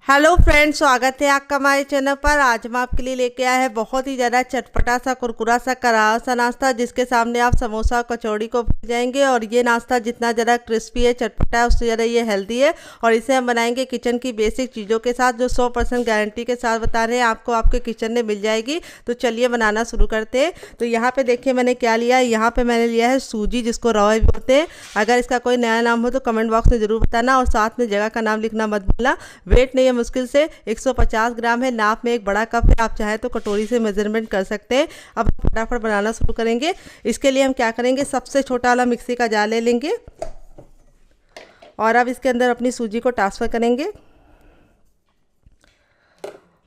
Hello friends, स्वागत है आपका हमारे चैनल पर। आज हम आपके लिए लेके आए हैं बहुत ही ज़्यादा चटपटा सा कुरकुरा सा करारा सा नाश्ता, जिसके सामने आप समोसा और कचौड़ी को भूल जाएंगे। और ये नाश्ता जितना ज़्यादा क्रिस्पी है, चटपटा है, उससे ज़्यादा ये हेल्दी है। और इसे हम बनाएंगे किचन की बेसिक चीज़ों के साथ, जो 100% गारंटी के साथ बता रहे हैं आपको आपके किचन में मिल जाएगी। तो चलिए बनाना शुरू करते हैं। तो यहाँ पर देखिए मैंने क्या लिया है। यहाँ पर मैंने लिया है सूजी, जिसको रवा भी बोलते हैं। अगर इसका कोई नया नाम हो तो कमेंट बॉक्स में ज़रूर बताना, और साथ में जगह का नाम लिखना मत भूलना। वेट नहीं है मुश्किल से 150 ग्राम है, नाप में एक बड़ा कप है। आप चाहे तो कटोरी से मेजरमेंट कर सकते हैं। अब फटाफट बनाना शुरू करेंगे। इसके लिए हम क्या करेंगे, सबसे छोटा वाला मिक्सी का जार ले लेंगे और अब इसके अंदर अपनी सूजी को ट्रांसफ़र करेंगे।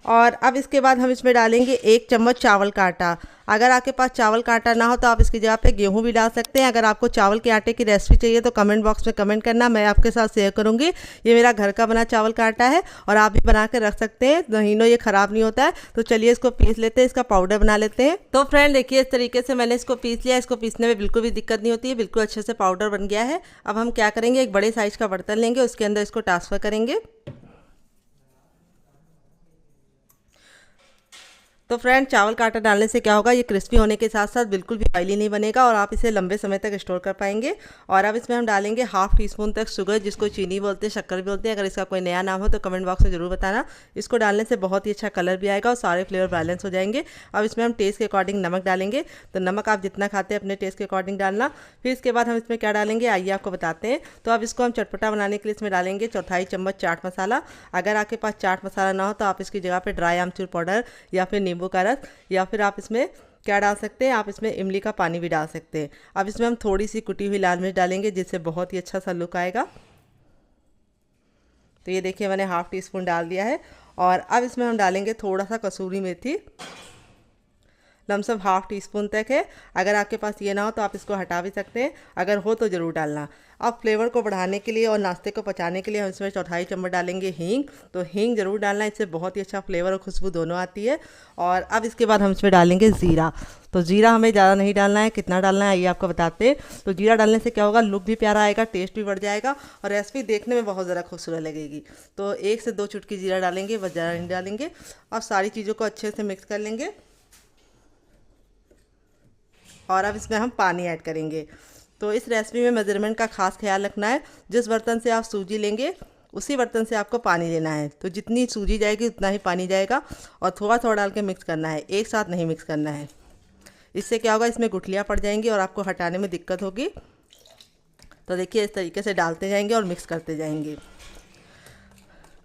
और अब इसके बाद हम इसमें डालेंगे 1 चम्मच चावल का आटा। अगर आपके पास चावल का आटा ना हो तो आप इसकी जगह पे गेहूं भी डाल सकते हैं। अगर आपको चावल के आटे की रेसिपी चाहिए तो कमेंट बॉक्स में कमेंट करना, मैं आपके साथ शेयर करूंगी। ये मेरा घर का बना चावल का आटा है और आप भी बना के रख सकते हैं, महीनों ये ख़राब नहीं होता है। तो चलिए इसको पीस लेते हैं, इसका पाउडर बना लेते हैं। तो फ्रेंड देखिए, इस तरीके से मैंने इसको पीस लिया। इसको पीसने में बिल्कुल भी दिक्कत नहीं होती है, बिल्कुल अच्छे से पाउडर बन गया है। अब हम क्या करेंगे, एक बड़े साइज़ का बर्तन लेंगे, उसके अंदर इसको ट्रांसफ़र करेंगे। तो फ्रेंड, चावल का आटा डालने से क्या होगा, ये क्रिस्पी होने के साथ साथ बिल्कुल भी ऑयली नहीं बनेगा और आप इसे लंबे समय तक स्टोर कर पाएंगे। और अब इसमें हम डालेंगे ½ टीस्पून तक शुगर, जिसको चीनी बोलते हैं, शक्कर भी बोलते हैं। अगर इसका कोई नया नाम हो तो कमेंट बॉक्स में ज़रूर बताना। इसको डालने से बहुत ही अच्छा कलर भी आएगा और सारे फ्लेवर बैलेंस हो जाएंगे। अब इसमें हम टेस्ट के अकॉर्डिंग नमक डालेंगे। तो नमक आप जितना खाते हैं अपने टेस्ट के अकॉर्डिंग डालना। फिर इसके बाद हम इसमें क्या डालेंगे, आइए आपको बताते हैं। तो अब इसको हम चटपटा बनाने के लिए इसमें डालेंगे 1/4 चम्मच चाट मसाला। अगर आपके पास चाट मसाला ना हो तो आप इसकी जगह पर ड्राई आमचूर पाउडर या फिर नींबू का रस, या फिर आप इसमें क्या डाल सकते हैं, आप इसमें इमली का पानी भी डाल सकते हैं। अब इसमें हम थोड़ी सी कुटी हुई लाल मिर्च डालेंगे, जिससे बहुत ही अच्छा सा लुक आएगा। तो ये देखिए मैंने ½ टीस्पून डाल दिया है। और अब इसमें हम डालेंगे थोड़ा सा कसूरी मेथी, लमसम ½ टीस्पून तक है। अगर आपके पास ये ना हो तो आप इसको हटा भी सकते हैं, अगर हो तो ज़रूर डालना। अब फ्लेवर को बढ़ाने के लिए और नाश्ते को पचाने के लिए हम इसमें 1/4 चम्मच डालेंगे हींग। तो हींग ज़रूर डालना, इससे बहुत ही अच्छा फ्लेवर और खुशबू दोनों आती है। और अब इसके बाद हम इसमें डालेंगे ज़ीरा। तो ज़ीरा हमें ज़्यादा नहीं डालना है, कितना डालना है ये आपको बताते हैं। तो ज़ीरा डालने से क्या होगा, लुक भी प्यारा आएगा, टेस्ट भी बढ़ जाएगा और रेसिपी देखने में बहुत ज़्यादा खूबसूरत लगेगी। तो 1 से 2 चुटकी ज़ीरा डालेंगे, बस ज़्यादा नहीं डालेंगे। अब सारी चीज़ों को अच्छे से मिक्स कर लेंगे और अब इसमें हम पानी ऐड करेंगे। तो इस रेसिपी में मेजरमेंट का खास ख्याल रखना है। जिस बर्तन से आप सूजी लेंगे उसी बर्तन से आपको पानी लेना है। तो जितनी सूजी जाएगी उतना ही पानी जाएगा और थोड़ा थोड़ा डाल के मिक्स करना है, एक साथ नहीं मिक्स करना है। इससे क्या होगा, इसमें गुठलियाँ पड़ जाएंगी और आपको हटाने में दिक्कत होगी। तो देखिए इस तरीके से डालते जाएंगे और मिक्स करते जाएंगे।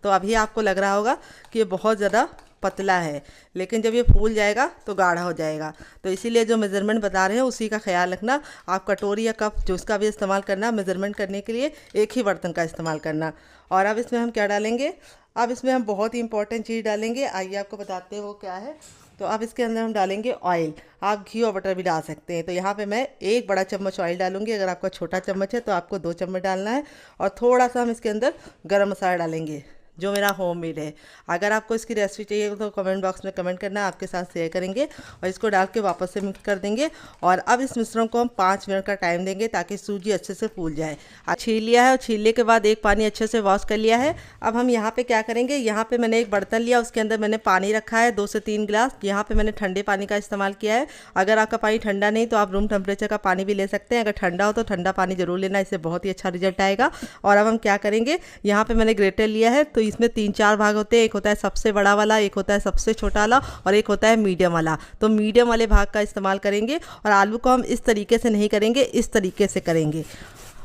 तो अभी आपको लग रहा होगा कि ये बहुत ज़्यादा पतला है, लेकिन जब ये फूल जाएगा तो गाढ़ा हो जाएगा। तो इसीलिए जो मेज़रमेंट बता रहे हैं उसी का ख्याल रखना। आप कटोरी या कप जो उसका भी इस्तेमाल करना, मेज़रमेंट करने के लिए एक ही बर्तन का इस्तेमाल करना। और अब इसमें हम क्या डालेंगे, अब इसमें हम बहुत ही इंपॉर्टेंट चीज़ डालेंगे, आइए आपको बताते हैं वो क्या है। तो अब इसके अंदर हम डालेंगे ऑयल। आप घी और बटर भी डाल सकते हैं। तो यहाँ पे मैं 1 बड़ा चम्मच ऑयल डालूंगी। अगर आपका छोटा चम्मच है तो आपको 2 चम्मच डालना है। और थोड़ा सा हम इसके अंदर गरम मसाला डालेंगे, जो मेरा होममेड है। अगर आपको इसकी रेसिपी चाहिए तो कमेंट बॉक्स में कमेंट करना, आपके साथ शेयर करेंगे। और इसको डाल के वापस से मिक्स कर देंगे। और अब इस मिश्रण को हम 5 मिनट का टाइम देंगे ताकि सूजी अच्छे से फूल जाए। छील लिया है और छीलने के बाद एक पानी अच्छे से वॉश कर लिया है। अब हम यहाँ पे क्या करेंगे, यहाँ पे मैंने एक बर्तन लिया, उसके अंदर मैंने पानी रखा है 2 से 3 गिलास। यहाँ पे मैंने ठंडे पानी का इस्तेमाल किया है। अगर आपका पानी ठंडा नहीं तो आप रूम टेम्परेचर का पानी भी ले सकते हैं। अगर ठंडा हो तो ठंडा पानी जरूर लेना, इससे बहुत ही अच्छा रिजल्ट आएगा। और अब हम क्या करेंगे, यहाँ पे मैंने ग्रेटर लिया है। तो इसमें 3-4 भाग होते हैं, एक होता है सबसे बड़ा वाला, एक होता है सबसे छोटा वाला और एक होता है मीडियम वाला। तो मीडियम वाले भाग का इस्तेमाल करेंगे। और आलू को हम इस तरीके से नहीं करेंगे, इस तरीके से करेंगे।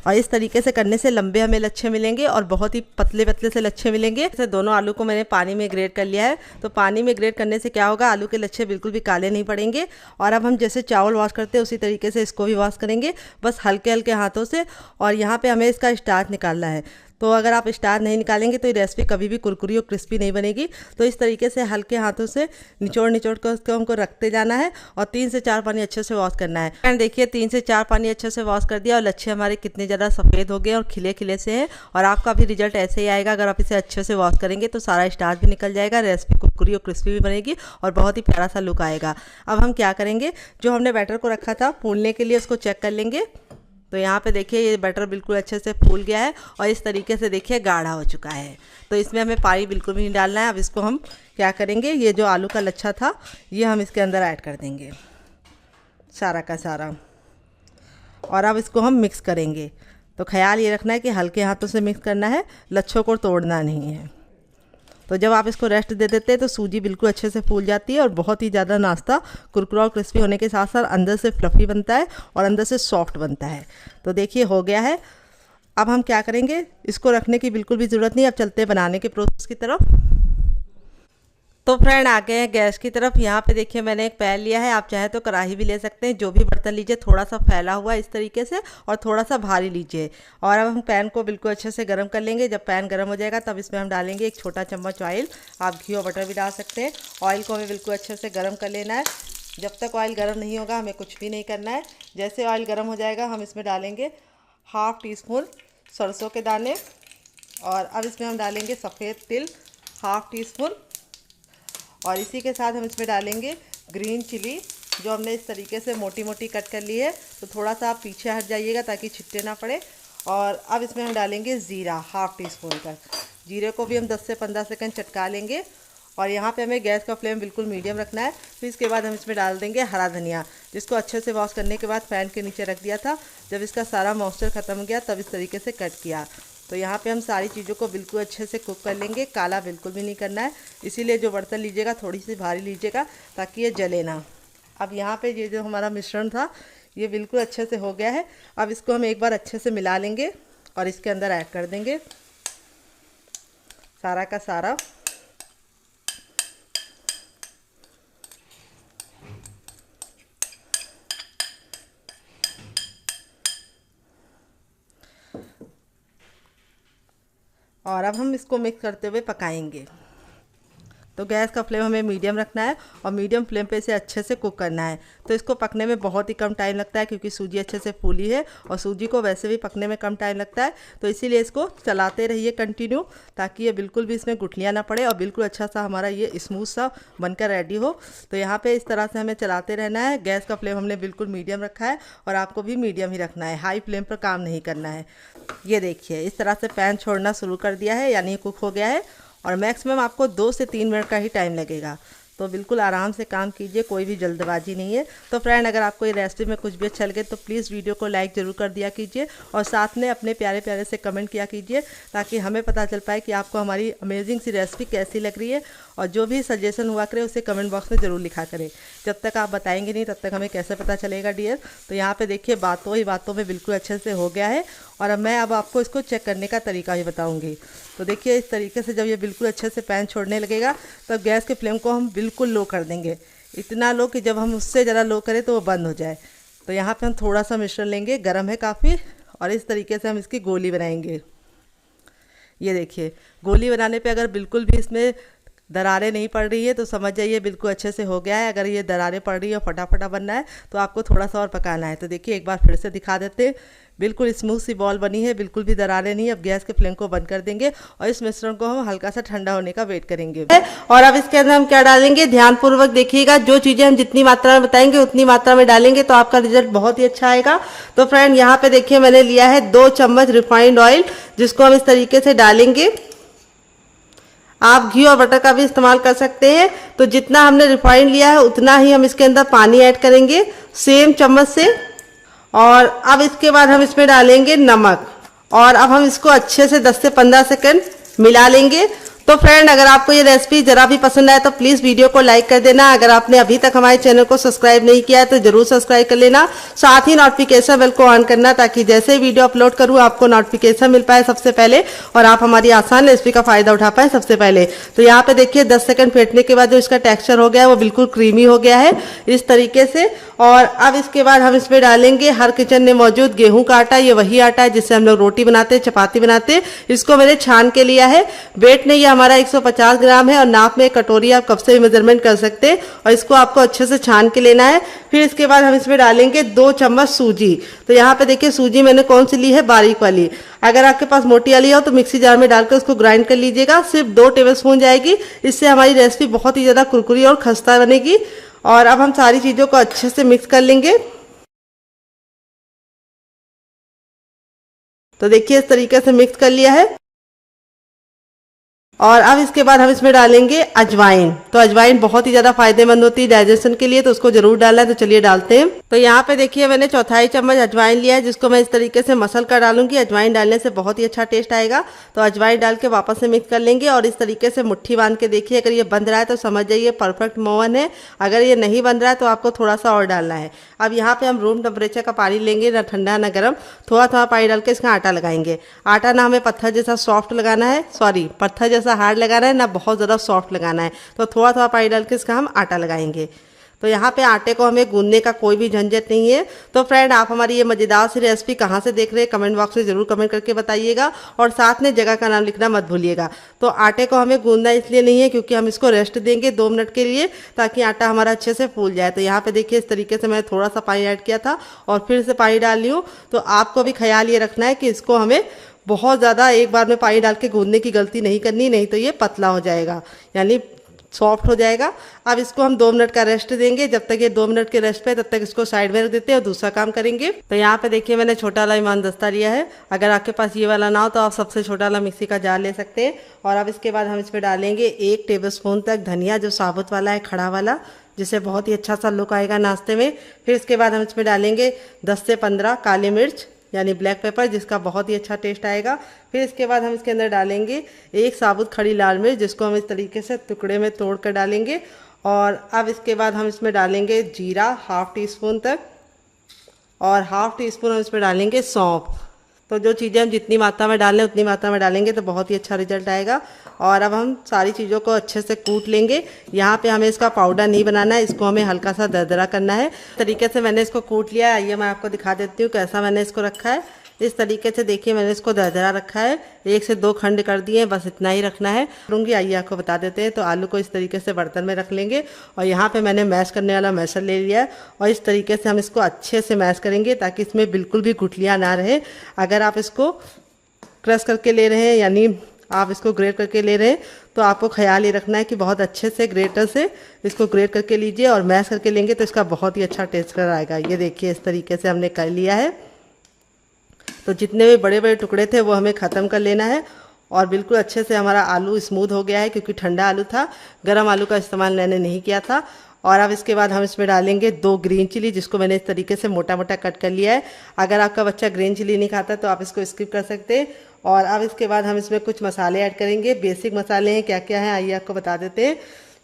और इस तरीके से करने से लंबे हमें लच्छे मिलेंगे और बहुत ही पतले पतले से लच्छे मिलेंगे। जैसे दोनों आलू को मैंने पानी में ग्रेट कर लिया है। तो पानी में ग्रेट करने से क्या होगा, आलू के लच्छे बिल्कुल भी काले नहीं पड़ेंगे। और अब हम जैसे चावल वॉश करते हैं उसी तरीके से इसको भी वॉश करेंगे, बस हल्के हल्के हाथों से। और यहाँ पर हमें इसका स्टार्च निकालना है। तो अगर आप स्टार नहीं निकालेंगे तो ये रेसिपी कभी भी कुरकुरी और क्रिस्पी नहीं बनेगी। तो इस तरीके से हल्के हाथों से निचोड़ कर उसको हमको रखते जाना है और 3 से 4 पानी अच्छे से वॉश करना है। एंड देखिए 3 से 4 पानी अच्छे से वॉश कर दिया और लच्छे हमारे कितने ज़्यादा सफ़ेद हो गए और खिले खिले से हैं। और आपका भी रिजल्ट ऐसे ही आएगा। अगर आप इसे अच्छे से वॉश करेंगे तो सारा स्टार्च भी निकल जाएगा, रेसिपी कुरकुरी और क्रिस्पी भी बनेगी और बहुत ही प्यारा सा लुक आएगा। अब हम क्या करेंगे, जो हमने बैटर को रखा था फूलने के लिए, उसको चेक कर लेंगे। तो यहाँ पे देखिए ये बटर बिल्कुल अच्छे से फूल गया है और इस तरीके से देखिए गाढ़ा हो चुका है। तो इसमें हमें पानी बिल्कुल भी नहीं डालना है। अब इसको हम क्या करेंगे, ये जो आलू का लच्छा था ये हम इसके अंदर ऐड कर देंगे सारा का सारा, और अब इसको हम मिक्स करेंगे। तो ख्याल ये रखना है कि हल्के हाथों से मिक्स करना है, लच्छों को तोड़ना नहीं है। तो जब आप इसको रेस्ट दे देते हैं तो सूजी बिल्कुल अच्छे से फूल जाती है और बहुत ही ज़्यादा नाश्ता कुरकुरा और क्रिस्पी होने के साथ साथ अंदर से फ्लफ़ी बनता है और अंदर से सॉफ्ट बनता है। तो देखिए हो गया है। अब हम क्या करेंगे, इसको रखने की बिल्कुल भी ज़रूरत नहीं। अब चलते हैं बनाने के प्रोसेस की तरफ। तो फ्रेंड आ गए हैं गैस की तरफ। यहाँ पे देखिए मैंने एक पैन लिया है, आप चाहे तो कढ़ाई भी ले सकते हैं। जो भी बर्तन लीजिए थोड़ा सा फैला हुआ इस तरीके से और थोड़ा सा भारी लीजिए। और अब हम पैन को बिल्कुल अच्छे से गर्म कर लेंगे। जब पैन गर्म हो जाएगा तब इसमें हम डालेंगे 1 छोटा चम्मच ऑयल। आप घी और बटर भी डाल सकते हैं। ऑयल को हमें बिल्कुल अच्छे से गर्म कर लेना है। जब तक ऑयल गर्म नहीं होगा हमें कुछ भी नहीं करना है। जैसे ऑयल गर्म हो जाएगा हम इसमें डालेंगे 1/2 टीस्पून सरसों के दाने, और अब इसमें हम डालेंगे सफ़ेद तिल 1/2 टीस्पून, और इसी के साथ हम इसमें डालेंगे ग्रीन चिली जो हमने इस तरीके से मोटी मोटी कट कर ली है। तो थोड़ा सा आप पीछे हट जाइएगा ताकि छिट्टे ना पड़े। और अब इसमें हम डालेंगे ज़ीरा 1/2 टीस्पून तक। जीरे को भी हम 10 से 15 सेकंड चटका लेंगे। और यहाँ पे हमें गैस का फ्लेम बिल्कुल मीडियम रखना है। फिर इसके बाद हम इसमें डाल देंगे हरा धनिया, जिसको अच्छे से वॉश करने के बाद फैन के नीचे रख दिया था। जब इसका सारा मॉइस्चर ख़त्म हो गया तब इस तरीके से कट किया। तो यहाँ पे हम सारी चीज़ों को बिल्कुल अच्छे से कुक कर लेंगे। काला बिल्कुल भी नहीं करना है, इसीलिए जो बर्तन लीजिएगा थोड़ी सी भारी लीजिएगा ताकि ये जले ना। अब यहाँ पे ये जो हमारा मिश्रण था ये बिल्कुल अच्छे से हो गया है। अब इसको हम एक बार अच्छे से मिला लेंगे और इसके अंदर ऐड कर देंगे सारा का सारा। और अब हम इसको मिक्स करते हुए पकाएंगे। तो गैस का फ्लेम हमें मीडियम रखना है और मीडियम फ्लेम पे इसे अच्छे से कुक करना है। तो इसको पकने में बहुत ही कम टाइम लगता है क्योंकि सूजी अच्छे से फूली है और सूजी को वैसे भी पकने में कम टाइम लगता है। तो इसीलिए इसको चलाते रहिए कंटिन्यू, ताकि ये बिल्कुल भी इसमें गुठलियाँ ना पड़े और बिल्कुल अच्छा सा हमारा ये स्मूथ सा बनकर रेडी हो। तो यहाँ पर इस तरह से हमें चलाते रहना है। गैस का फ्लेम हमने बिल्कुल मीडियम रखा है और आपको भी मीडियम ही रखना है, हाई फ्लेम पर काम नहीं करना है। ये देखिए इस तरह से पैन छोड़ना शुरू कर दिया है, यानी कुक हो गया है। और मैक्सिमम आपको 2 से 3 मिनट का ही टाइम लगेगा। तो बिल्कुल आराम से काम कीजिए, कोई भी जल्दबाजी नहीं है। तो फ्रेंड अगर आपको ये रेसिपी में कुछ भी अच्छा लगे तो प्लीज़ वीडियो को लाइक ज़रूर कर दिया कीजिए और साथ में अपने प्यारे प्यारे से कमेंट किया कीजिए, ताकि हमें पता चल पाए कि आपको हमारी अमेजिंग सी रेसिपी कैसी लग रही है। और जो भी सजेशन हुआ करे उसे कमेंट बॉक्स में ज़रूर लिखा करें। जब तक आप बताएंगे नहीं तब तक हमें कैसे पता चलेगा डियर। तो यहाँ पे देखिए बातों ही बातों में बिल्कुल अच्छे से हो गया है। और अब मैं आपको इसको चेक करने का तरीका भी बताऊंगी। तो देखिए इस तरीके से जब ये बिल्कुल अच्छे से पैन छोड़ने लगेगा तब गैस के फ्लेम को हम बिल्कुल लो कर देंगे, इतना लो कि जब हम उससे ज़रा लो करें तो वो बंद हो जाए। तो यहाँ पे हम थोड़ा सा मिश्रण लेंगे, गर्म है काफ़ी, और इस तरीके से हम इसकी गोली बनाएंगे। ये देखिए गोली बनाने पे अगर बिल्कुल भी इसमें दरारें नहीं पड़ रही है तो समझ जाइए बिल्कुल अच्छे से हो गया है। अगर ये दरारें पड़ रही है और फटाफटा बनना है तो आपको थोड़ा सा और पकाना है। तो देखिए एक बार फिर से दिखा देते हैं, बिल्कुल स्मूथ सी बॉल बनी है, बिल्कुल भी दरारें नहीं। अब गैस के फ्लेम को बंद कर देंगे और इस मिश्रण को हम हल्का सा ठंडा होने का वेट करेंगे। और अब इसके अंदर हम क्या डालेंगे, ध्यानपूर्वक देखिएगा। जो चीज़ें हम जितनी मात्रा में बताएंगे उतनी मात्रा में डालेंगे तो आपका रिजल्ट बहुत ही अच्छा आएगा। तो फ्रेंड यहाँ पे देखिए मैंने लिया है 2 चम्मच रिफाइंड ऑयल, जिसको हम इस तरीके से डालेंगे। आप घी और बटर का भी इस्तेमाल कर सकते हैं। तो जितना हमने रिफाइंड लिया है उतना ही हम इसके अंदर पानी ऐड करेंगे, सेम चम्मच से। और अब इसके बाद हम इसमें डालेंगे नमक, और अब हम इसको अच्छे से 10 से 15 सेकंड मिला लेंगे। तो फ्रेंड अगर आपको ये रेसिपी जरा भी पसंद आए तो प्लीज़ वीडियो को लाइक कर देना। अगर आपने अभी तक हमारे चैनल को सब्सक्राइब नहीं किया है तो जरूर सब्सक्राइब कर लेना। साथ ही नोटिफिकेशन बेल को ऑन करना, ताकि जैसे ही वीडियो अपलोड करूँ आपको नोटिफिकेशन मिल पाए सबसे पहले और आप हमारी आसान रेसिपी का फ़ायदा उठा पाए सबसे पहले। तो यहाँ पे देखिए 10 सेकंड फेंटने के बाद जो इसका टेक्स्चर हो गया है वो बिल्कुल क्रीमी हो गया है इस तरीके से। और अब इसके बाद हम इसमें डालेंगे हर किचन में मौजूद गेहूं का आटा। ये वही आटा है जिससे हम लोग रोटी बनाते हैं, चपाती बनाते हैं। इसको मैंने छान के लिया है। वेट नहीं, ये हमारा 150 ग्राम है और नाप में कटोरी आप कब से भी मेजरमेंट कर सकते हैं। और इसको आपको अच्छे से छान के लेना है। फिर इसके बाद हम इसमें डालेंगे 2 चम्मच सूजी। तो यहाँ पे देखिए सूजी मैंने कौन सी ली है, बारीक वाली। अगर आपके पास मोटी वाली हो तो मिक्सी जार में डालकर उसको ग्राइंड कर लीजिएगा। सिर्फ 2 टेबलस्पून जाएगी, इससे हमारी रेसिपी बहुत ही ज़्यादा कुरकुरी और खस्ता बनेगी। और अब हम सारी चीज़ों को अच्छे से मिक्स कर लेंगे। तो देखिए इस तरीके से मिक्स कर लिया है। और अब इसके बाद हम इसमें डालेंगे अजवाइन। तो अजवाइन बहुत ही ज़्यादा फायदेमंद होती है डाइजेशन के लिए, तो उसको जरूर डालना है। तो चलिए डालते हैं। तो यहाँ पे देखिए मैंने 1/4 चम्मच अजवाइन लिया है, जिसको मैं इस तरीके से मसल कर डालूंगी। अजवाइन डालने से बहुत ही अच्छा टेस्ट आएगा। तो अजवाइन डाल के वापस से मिक्स कर लेंगे और इस तरीके से मुट्ठी बांध के देखिए, अगर ये बंध रहा है तो समझ जाइए परफेक्ट मोहन है। अगर ये नहीं बंध रहा है तो आपको थोड़ा सा और डालना है। अब यहाँ पे हम रूम टेम्परेचर का पानी लेंगे, ना ठंडा ना गर्म, थोड़ा थोड़ा पानी डाल के इसका आटा लगाएंगे। आटा ना हमें पत्थर जैसा सॉफ्ट लगाना है, सॉरी पत्थर जैसा हार्ड लगाना है, ना बहुत ज़्यादा सॉफ्ट लगाना है। तो थोड़ा थोड़ा पानी डाल के इसका हम आटा लगाएंगे। तो यहाँ पे आटे को हमें गूंदने का कोई भी झंझट नहीं है। तो फ्रेंड, आप हमारी ये मज़ेदार सी रेसिपी कहाँ से देख रहे हैं कमेंट बॉक्स में ज़रूर कमेंट करके बताइएगा, और साथ में जगह का नाम लिखना मत भूलिएगा। तो आटे को हमें गूंदना इसलिए नहीं है क्योंकि हम इसको रेस्ट देंगे 2 मिनट के लिए, ताकि आटा हमारा अच्छे से फूल जाए। तो यहाँ पे देखिए इस तरीके से मैंने थोड़ा सा पानी ऐड किया था और फिर से पानी डाल ली हूँ। तो आपको भी ख्याल ये रखना है कि इसको हमें बहुत ज़्यादा एक बार में पानी डाल के गूंदने की गलती नहीं करनी, नहीं तो ये पतला हो जाएगा, यानी सॉफ्ट हो जाएगा। अब इसको हम 2 मिनट का रेस्ट देंगे। जब तक ये 2 मिनट के रेस्ट पे, तब तक इसको साइड में रख देते हैं और दूसरा काम करेंगे। तो यहाँ पे देखिए मैंने छोटा वाला ईमान दस्ता लिया है। अगर आपके पास ये वाला ना हो तो आप सबसे छोटा वाला मिक्सी का जार ले सकते हैं। और अब इसके बाद हम इसमें डालेंगे 1 टेबलस्पून तक धनिया, जो साबुत वाला है, खड़ा वाला, जिससे बहुत ही अच्छा सा लुक आएगा नाश्ते में। फिर इसके बाद हम इसमें डालेंगे 10 से 15 काली मिर्च, यानी ब्लैक पेपर, जिसका बहुत ही अच्छा टेस्ट आएगा। फिर इसके बाद हम इसके अंदर डालेंगे 1 साबुत खड़ी लाल मिर्च, जिसको हम इस तरीके से टुकड़े में तोड़ कर डालेंगे। और अब इसके बाद हम इसमें डालेंगे जीरा 1/2 टीस्पून तक, और 1/2 टीस्पून हम इसमें डालेंगे सौंफ। तो जो चीज़ें हम जितनी मात्रा में डालें उतनी मात्रा में डालेंगे तो बहुत ही अच्छा रिजल्ट आएगा। और अब हम सारी चीज़ों को अच्छे से कूट लेंगे। यहाँ पे हमें इसका पाउडर नहीं बनाना है, इसको हमें हल्का सा दरदरा करना है। इस तरीके से मैंने इसको कूट लिया है। आइए मैं आपको दिखा देती हूँ कैसा मैंने इसको रखा है। इस तरीके से देखिए मैंने इसको दरदरा रखा है, 1 से 2 खंड कर दिए, बस इतना ही रखना है। करूँगी, आइए आपको बता देते हैं। तो आलू को इस तरीके से बर्तन में रख लेंगे और यहाँ पे मैंने मैश करने वाला मैशर ले लिया है, और इस तरीके से हम इसको अच्छे से मैश करेंगे ताकि इसमें बिल्कुल भी गुठलियाँ ना रहे। अगर आप इसको क्रश करके ले रहे हैं, यानी आप इसको ग्रेट करके ले रहे हैं, तो आपको ख्याल ये रखना है कि बहुत अच्छे से ग्रेटर से इसको ग्रेट करके लीजिए, और मैश करके लेंगे तो इसका बहुत ही अच्छा टेस्ट आएगा। ये देखिए इस तरीके से हमने कर लिया है। तो जितने भी बड़े बड़े टुकड़े थे वो हमें ख़त्म कर लेना है, और बिल्कुल अच्छे से हमारा आलू स्मूथ हो गया है, क्योंकि ठंडा आलू था, गर्म आलू का इस्तेमाल मैंने नहीं किया था। और अब इसके बाद हम इसमें डालेंगे 2 ग्रीन चिली, जिसको मैंने इस तरीके से मोटा मोटा कट कर लिया है। अगर आपका बच्चा ग्रीन चिली नहीं खाता तो आप इसको स्किप कर सकते हैं। और अब इसके बाद हम इसमें कुछ मसाले ऐड करेंगे। बेसिक मसाले हैं, क्या क्या हैं आइए आपको बता देते हैं।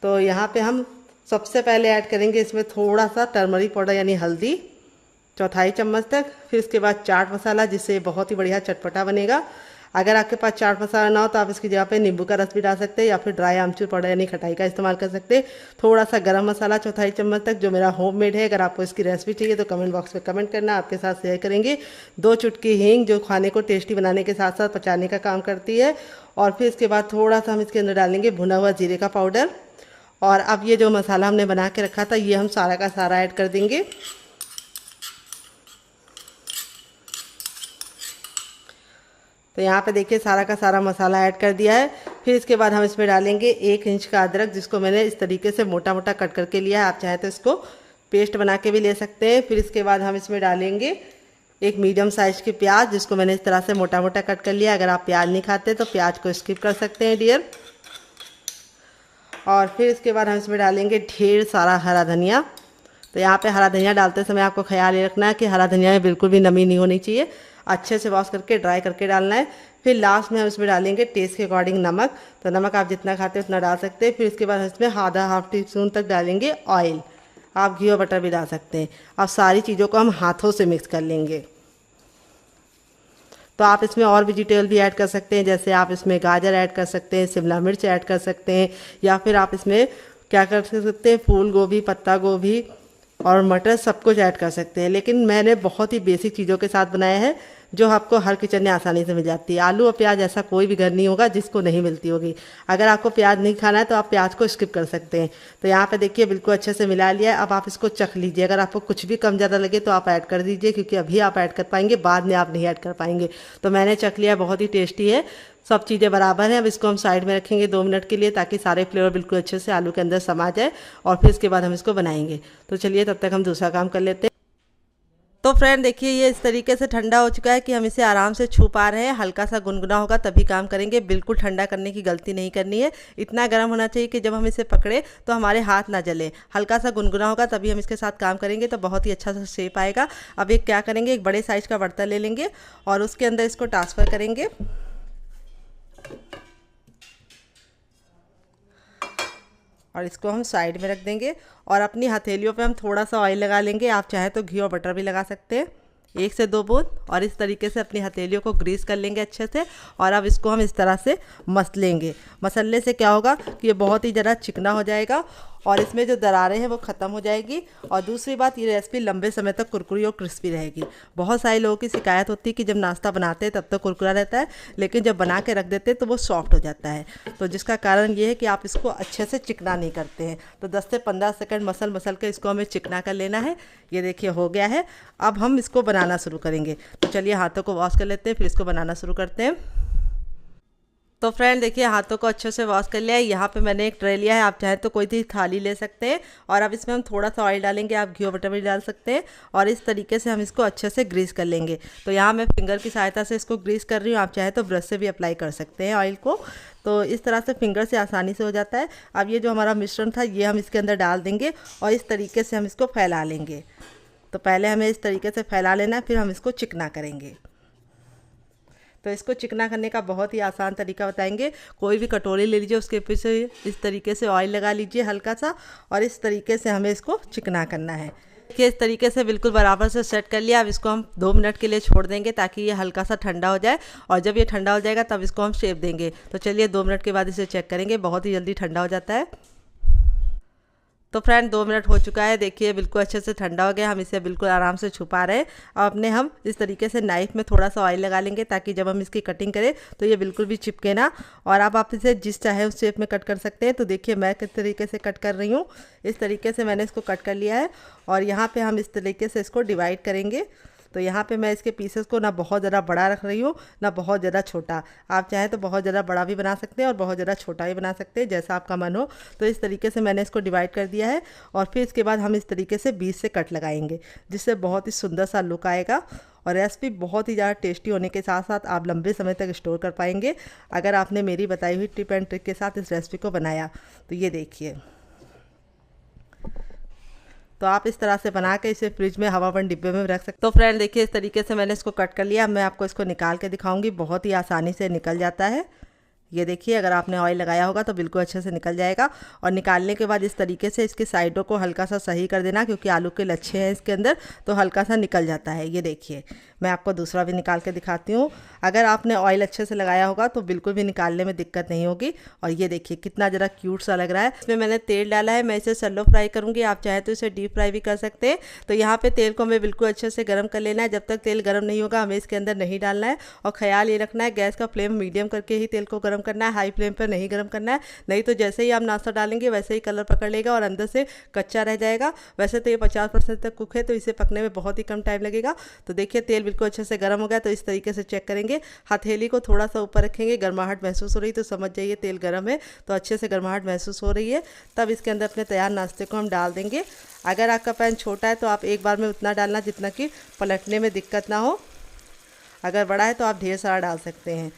तो यहाँ पे हम सबसे पहले ऐड करेंगे इसमें थोड़ा सा टर्मरिक पाउडर, यानी हल्दी, 1/4 चम्मच तक। फिर इसके बाद चाट मसाला, जिससे बहुत ही बढ़िया चटपटा बनेगा। अगर आपके पास चाट मसाला ना हो तो आप इसकी जगह पे नींबू का रस भी डाल सकते हैं, या फिर ड्राई आमचूर पाउडर यानी खटाई का इस्तेमाल कर सकते हैं। थोड़ा सा गरम मसाला 1/4 चम्मच तक, जो मेरा होममेड है। अगर आपको इसकी रेसिपी चाहिए तो कमेंट बॉक्स में कमेंट करना, आपके साथ शेयर करेंगे। 2 चुटकी हींग, जो खाने को टेस्टी बनाने के साथ साथ पचाने का काम करती है। और फिर इसके बाद थोड़ा सा हम इसके अंदर डालेंगे भुना हुआ जीरे का पाउडर। और अब ये जो मसाला हमने बना के रखा था, ये हम सारा का सारा ऐड कर देंगे। तो यहाँ पे देखिए सारा का सारा मसाला ऐड कर दिया है। फिर इसके बाद हम इसमें डालेंगे 1 इंच का अदरक, जिसको मैंने इस तरीके से मोटा मोटा कट करके लिया है। आप चाहें तो इसको पेस्ट बना के भी ले सकते हैं। फिर इसके बाद हम इसमें डालेंगे 1 मीडियम साइज़ की प्याज, जिसको मैंने इस तरह से मोटा मोटा कट कर लिया है। अगर आप प्याज नहीं खाते तो प्याज को स्किप कर सकते हैं डियर। और फिर इसके बाद हम इसमें डालेंगे ढेर सारा हरा धनिया। तो यहाँ पे हरा धनिया डालते समय आपको ख्याल ये रखना है कि हरा धनिया में बिल्कुल भी नमी नहीं होनी चाहिए, अच्छे से वॉश करके ड्राई करके डालना है। फिर लास्ट में हम इसमें डालेंगे टेस्ट के अकॉर्डिंग नमक। तो नमक आप जितना खाते हैं उतना डाल सकते हैं। फिर इसके बाद हम इसमें ½ टीस्पून तक डालेंगे ऑयल, आप घी और बटर भी डाल सकते हैं। अब सारी चीज़ों को हम हाथों से मिक्स कर लेंगे। तो आप इसमें और वेजिटेबल भी ऐड कर सकते हैं, जैसे आप इसमें गाजर ऐड कर सकते हैं, शिमला मिर्च ऐड कर सकते हैं, या फिर आप इसमें क्या कर सकते हैं, फूल गोभी, पत्ता गोभी और मटर, सब कुछ ऐड कर सकते हैं। लेकिन मैंने बहुत ही बेसिक चीज़ों के साथ बनाया है, जो आपको हर किचन में आसानी से मिल जाती है। आलू और प्याज ऐसा कोई भी घर नहीं होगा जिसको नहीं मिलती होगी। अगर आपको प्याज नहीं खाना है तो आप प्याज को स्किप कर सकते हैं। तो यहाँ पे देखिए बिल्कुल अच्छे से मिला लिया है। अब आप इसको चख लीजिए, अगर आपको कुछ भी कम ज़्यादा लगे तो आप ऐड कर दीजिए, क्योंकि अभी आप ऐड कर पाएंगे, बाद में आप नहीं ऐड कर पाएंगे। तो मैंने चख लिया, बहुत ही टेस्टी है, सब चीज़ें बराबर हैं। अब इसको हम साइड में रखेंगे 2 मिनट के लिए, ताकि सारे फ्लेवर बिल्कुल अच्छे से आलू के अंदर समा जाए, और फिर इसके बाद हम इसको बनाएंगे। तो चलिए तब तक हम दूसरा काम कर लेते हैं। तो फ्रेंड देखिए ये इस तरीके से ठंडा हो चुका है कि हम इसे आराम से छू पा रहे हैं। हल्का सा गुनगुना होगा तभी काम करेंगे, बिल्कुल ठंडा करने की गलती नहीं करनी है। इतना गर्म होना चाहिए कि जब हम इसे पकड़े तो हमारे हाथ ना जले। हल्का सा गुनगुना होगा तभी हम इसके साथ काम करेंगे, तो बहुत ही अच्छा सा शेप आएगा। अब एक क्या करेंगे, एक बड़े साइज़ का बर्तन ले लेंगे और उसके अंदर इसको ट्रांसफ़र करेंगे। और इसको हम साइड में रख देंगे और अपनी हथेलियों पे हम थोड़ा सा ऑयल लगा लेंगे। आप चाहें तो घी और बटर भी लगा सकते हैं, 1 से 2 बूंद। और इस तरीके से अपनी हथेलियों को ग्रीस कर लेंगे अच्छे से। और अब इसको हम इस तरह से मस लेंगे। मसलने से क्या होगा कि ये बहुत ही ज़रा चिकना हो जाएगा और इसमें जो दरारें हैं वो ख़त्म हो जाएगी। और दूसरी बात, ये रेसिपी लंबे समय तक कुरकुरी और क्रिस्पी रहेगी। बहुत सारे लोगों की शिकायत होती है कि जब नाश्ता बनाते हैं तब तो कुरकुरा रहता है, लेकिन जब बना के रख देते हैं तो वो सॉफ्ट हो जाता है। तो जिसका कारण ये है कि आप इसको अच्छे से चिकना नहीं करते हैं। तो 10 से 15 सेकंड मसल के इसको हमें चिकना कर लेना है। ये देखिए हो गया है। अब हम इसको बनाना शुरू करेंगे। तो चलिए हाथों को वॉश कर लेते हैं, फिर इसको बनाना शुरू करते हैं। तो फ्रेंड देखिए हाथों को अच्छे से वॉश कर लिया है। यहाँ पे मैंने एक ट्रे लिया है, आप चाहें तो कोई भी थाली ले सकते हैं। और अब इसमें हम थोड़ा सा ऑयल डालेंगे, आप घी और बटर भी डाल सकते हैं। और इस तरीके से हम इसको अच्छे से ग्रीस कर लेंगे। तो यहाँ मैं फिंगर की सहायता से इसको ग्रीस कर रही हूँ, आप चाहें तो ब्रश से भी अप्लाई कर सकते हैं ऑयल को। तो इस तरह से फिंगर से आसानी से हो जाता है। अब ये जो हमारा मिश्रण था ये हम इसके अंदर डाल देंगे और इस तरीके से हम इसको फैला लेंगे। तो पहले हमें इस तरीके से फैला लेना है, फिर हम इसको चिकना करेंगे। तो इसको चिकना करने का बहुत ही आसान तरीका बताएंगे। कोई भी कटोरी ले लीजिए, उसके ऊपर से इस तरीके से ऑयल लगा लीजिए हल्का सा और इस तरीके से हमें इसको चिकना करना है। देखिए इस तरीके से बिल्कुल बराबर से सेट कर लिया। अब इसको हम 2 मिनट के लिए छोड़ देंगे ताकि ये हल्का सा ठंडा हो जाए। और जब ये ठंडा हो जाएगा तब इसको हम शेप देंगे। तो चलिए 2 मिनट के बाद इसे चेक करेंगे, बहुत ही जल्दी ठंडा हो जाता है। तो फ्रेंड 2 मिनट हो चुका है, देखिए बिल्कुल अच्छे से ठंडा हो गया। हम इसे बिल्कुल आराम से छुपा रहे हैं। अब अपने हम इस तरीके से नाइफ़ में थोड़ा सा ऑयल लगा लेंगे ताकि जब हम इसकी कटिंग करें तो ये बिल्कुल भी चिपके ना। और अब आप इसे जिस चाहे उस शेप में कट कर सकते हैं। तो देखिए मैं किस तरीके से कट कर रही हूँ, इस तरीके से मैंने इसको कट कर लिया है। और यहाँ पर हम इस तरीके से इसको डिवाइड करेंगे। तो यहाँ पे मैं इसके पीसेस को ना बहुत ज़्यादा बड़ा रख रही हूँ ना बहुत ज़्यादा छोटा। आप चाहें तो बहुत ज़्यादा बड़ा भी बना सकते हैं और बहुत ज़्यादा छोटा भी बना सकते हैं, जैसा आपका मन हो। तो इस तरीके से मैंने इसको डिवाइड कर दिया है। और फिर इसके बाद हम इस तरीके से बीच से कट लगाएंगे, जिससे बहुत ही सुंदर सा लुक आएगा। और रेसिपी बहुत ही ज़्यादा टेस्टी होने के साथ साथ आप लंबे समय तक स्टोर कर पाएंगे अगर आपने मेरी बताई हुई टिप एंड ट्रिक के साथ इस रेसिपी को बनाया। तो ये देखिए, तो आप इस तरह से बना के इसे फ्रिज में हवाबंद डिब्बे में रख सकते। तो फ्रेंड देखिए इस तरीके से मैंने इसको कट कर लिया। अब मैं आपको इसको निकाल के दिखाऊंगी, बहुत ही आसानी से निकल जाता है। ये देखिए अगर आपने ऑयल लगाया होगा तो बिल्कुल अच्छे से निकल जाएगा। और निकालने के बाद इस तरीके से इसकी साइडों को हल्का सा सही कर देना, क्योंकि आलू के लच्छे हैं इसके अंदर, तो हल्का सा निकल जाता है। ये देखिए मैं आपको दूसरा भी निकाल के दिखाती हूँ। अगर आपने ऑयल अच्छे से लगाया होगा तो बिल्कुल भी निकालने में दिक्कत नहीं होगी। और ये देखिए कितना ज़रा क्यूट सा लग रहा है। इसमें मैंने तेल डाला है, मैं इसे सैलो फ्राई करूँगी, आप चाहे तो इसे डीप फ्राई भी कर सकते हैं। तो यहाँ पे तेल को हमें बिल्कुल अच्छे से गर्म कर लेना है। जब तक तेल गर्म नहीं होगा हमें इसके अंदर नहीं डालना है। और ख्याल ये रखना है गैस का फ्लेम मीडियम करके ही तेल को गर्म करना है, हाई फ्लेम पर नहीं गर्म करना है। नहीं तो जैसे ही आप नाश्ता डालेंगे वैसे ही कलर पकड़ लेगा और अंदर से कच्चा रह जाएगा। वैसे तो ये 50% तक कुक है, तो इसे पकने में बहुत ही कम टाइम लगेगा। तो देखिए तेल बिल्कुल अच्छे से गर्म हो गया। तो इस तरीके से चेक करेंगे, हथेली को थोड़ा सा ऊपर रखेंगे, गर्माहट महसूस हो रही तो समझ जाइए तेल गर्म है। तो अच्छे से गर्माहट महसूस हो रही है, तब इसके अंदर अपने तैयार नाश्ते को हम डाल देंगे। अगर आपका पैन छोटा है तो आप एक बार में उतना डालना जितना कि पलटने में दिक्कत ना हो। अगर बड़ा है तो आप ढेर सारा डाल सकते हैं।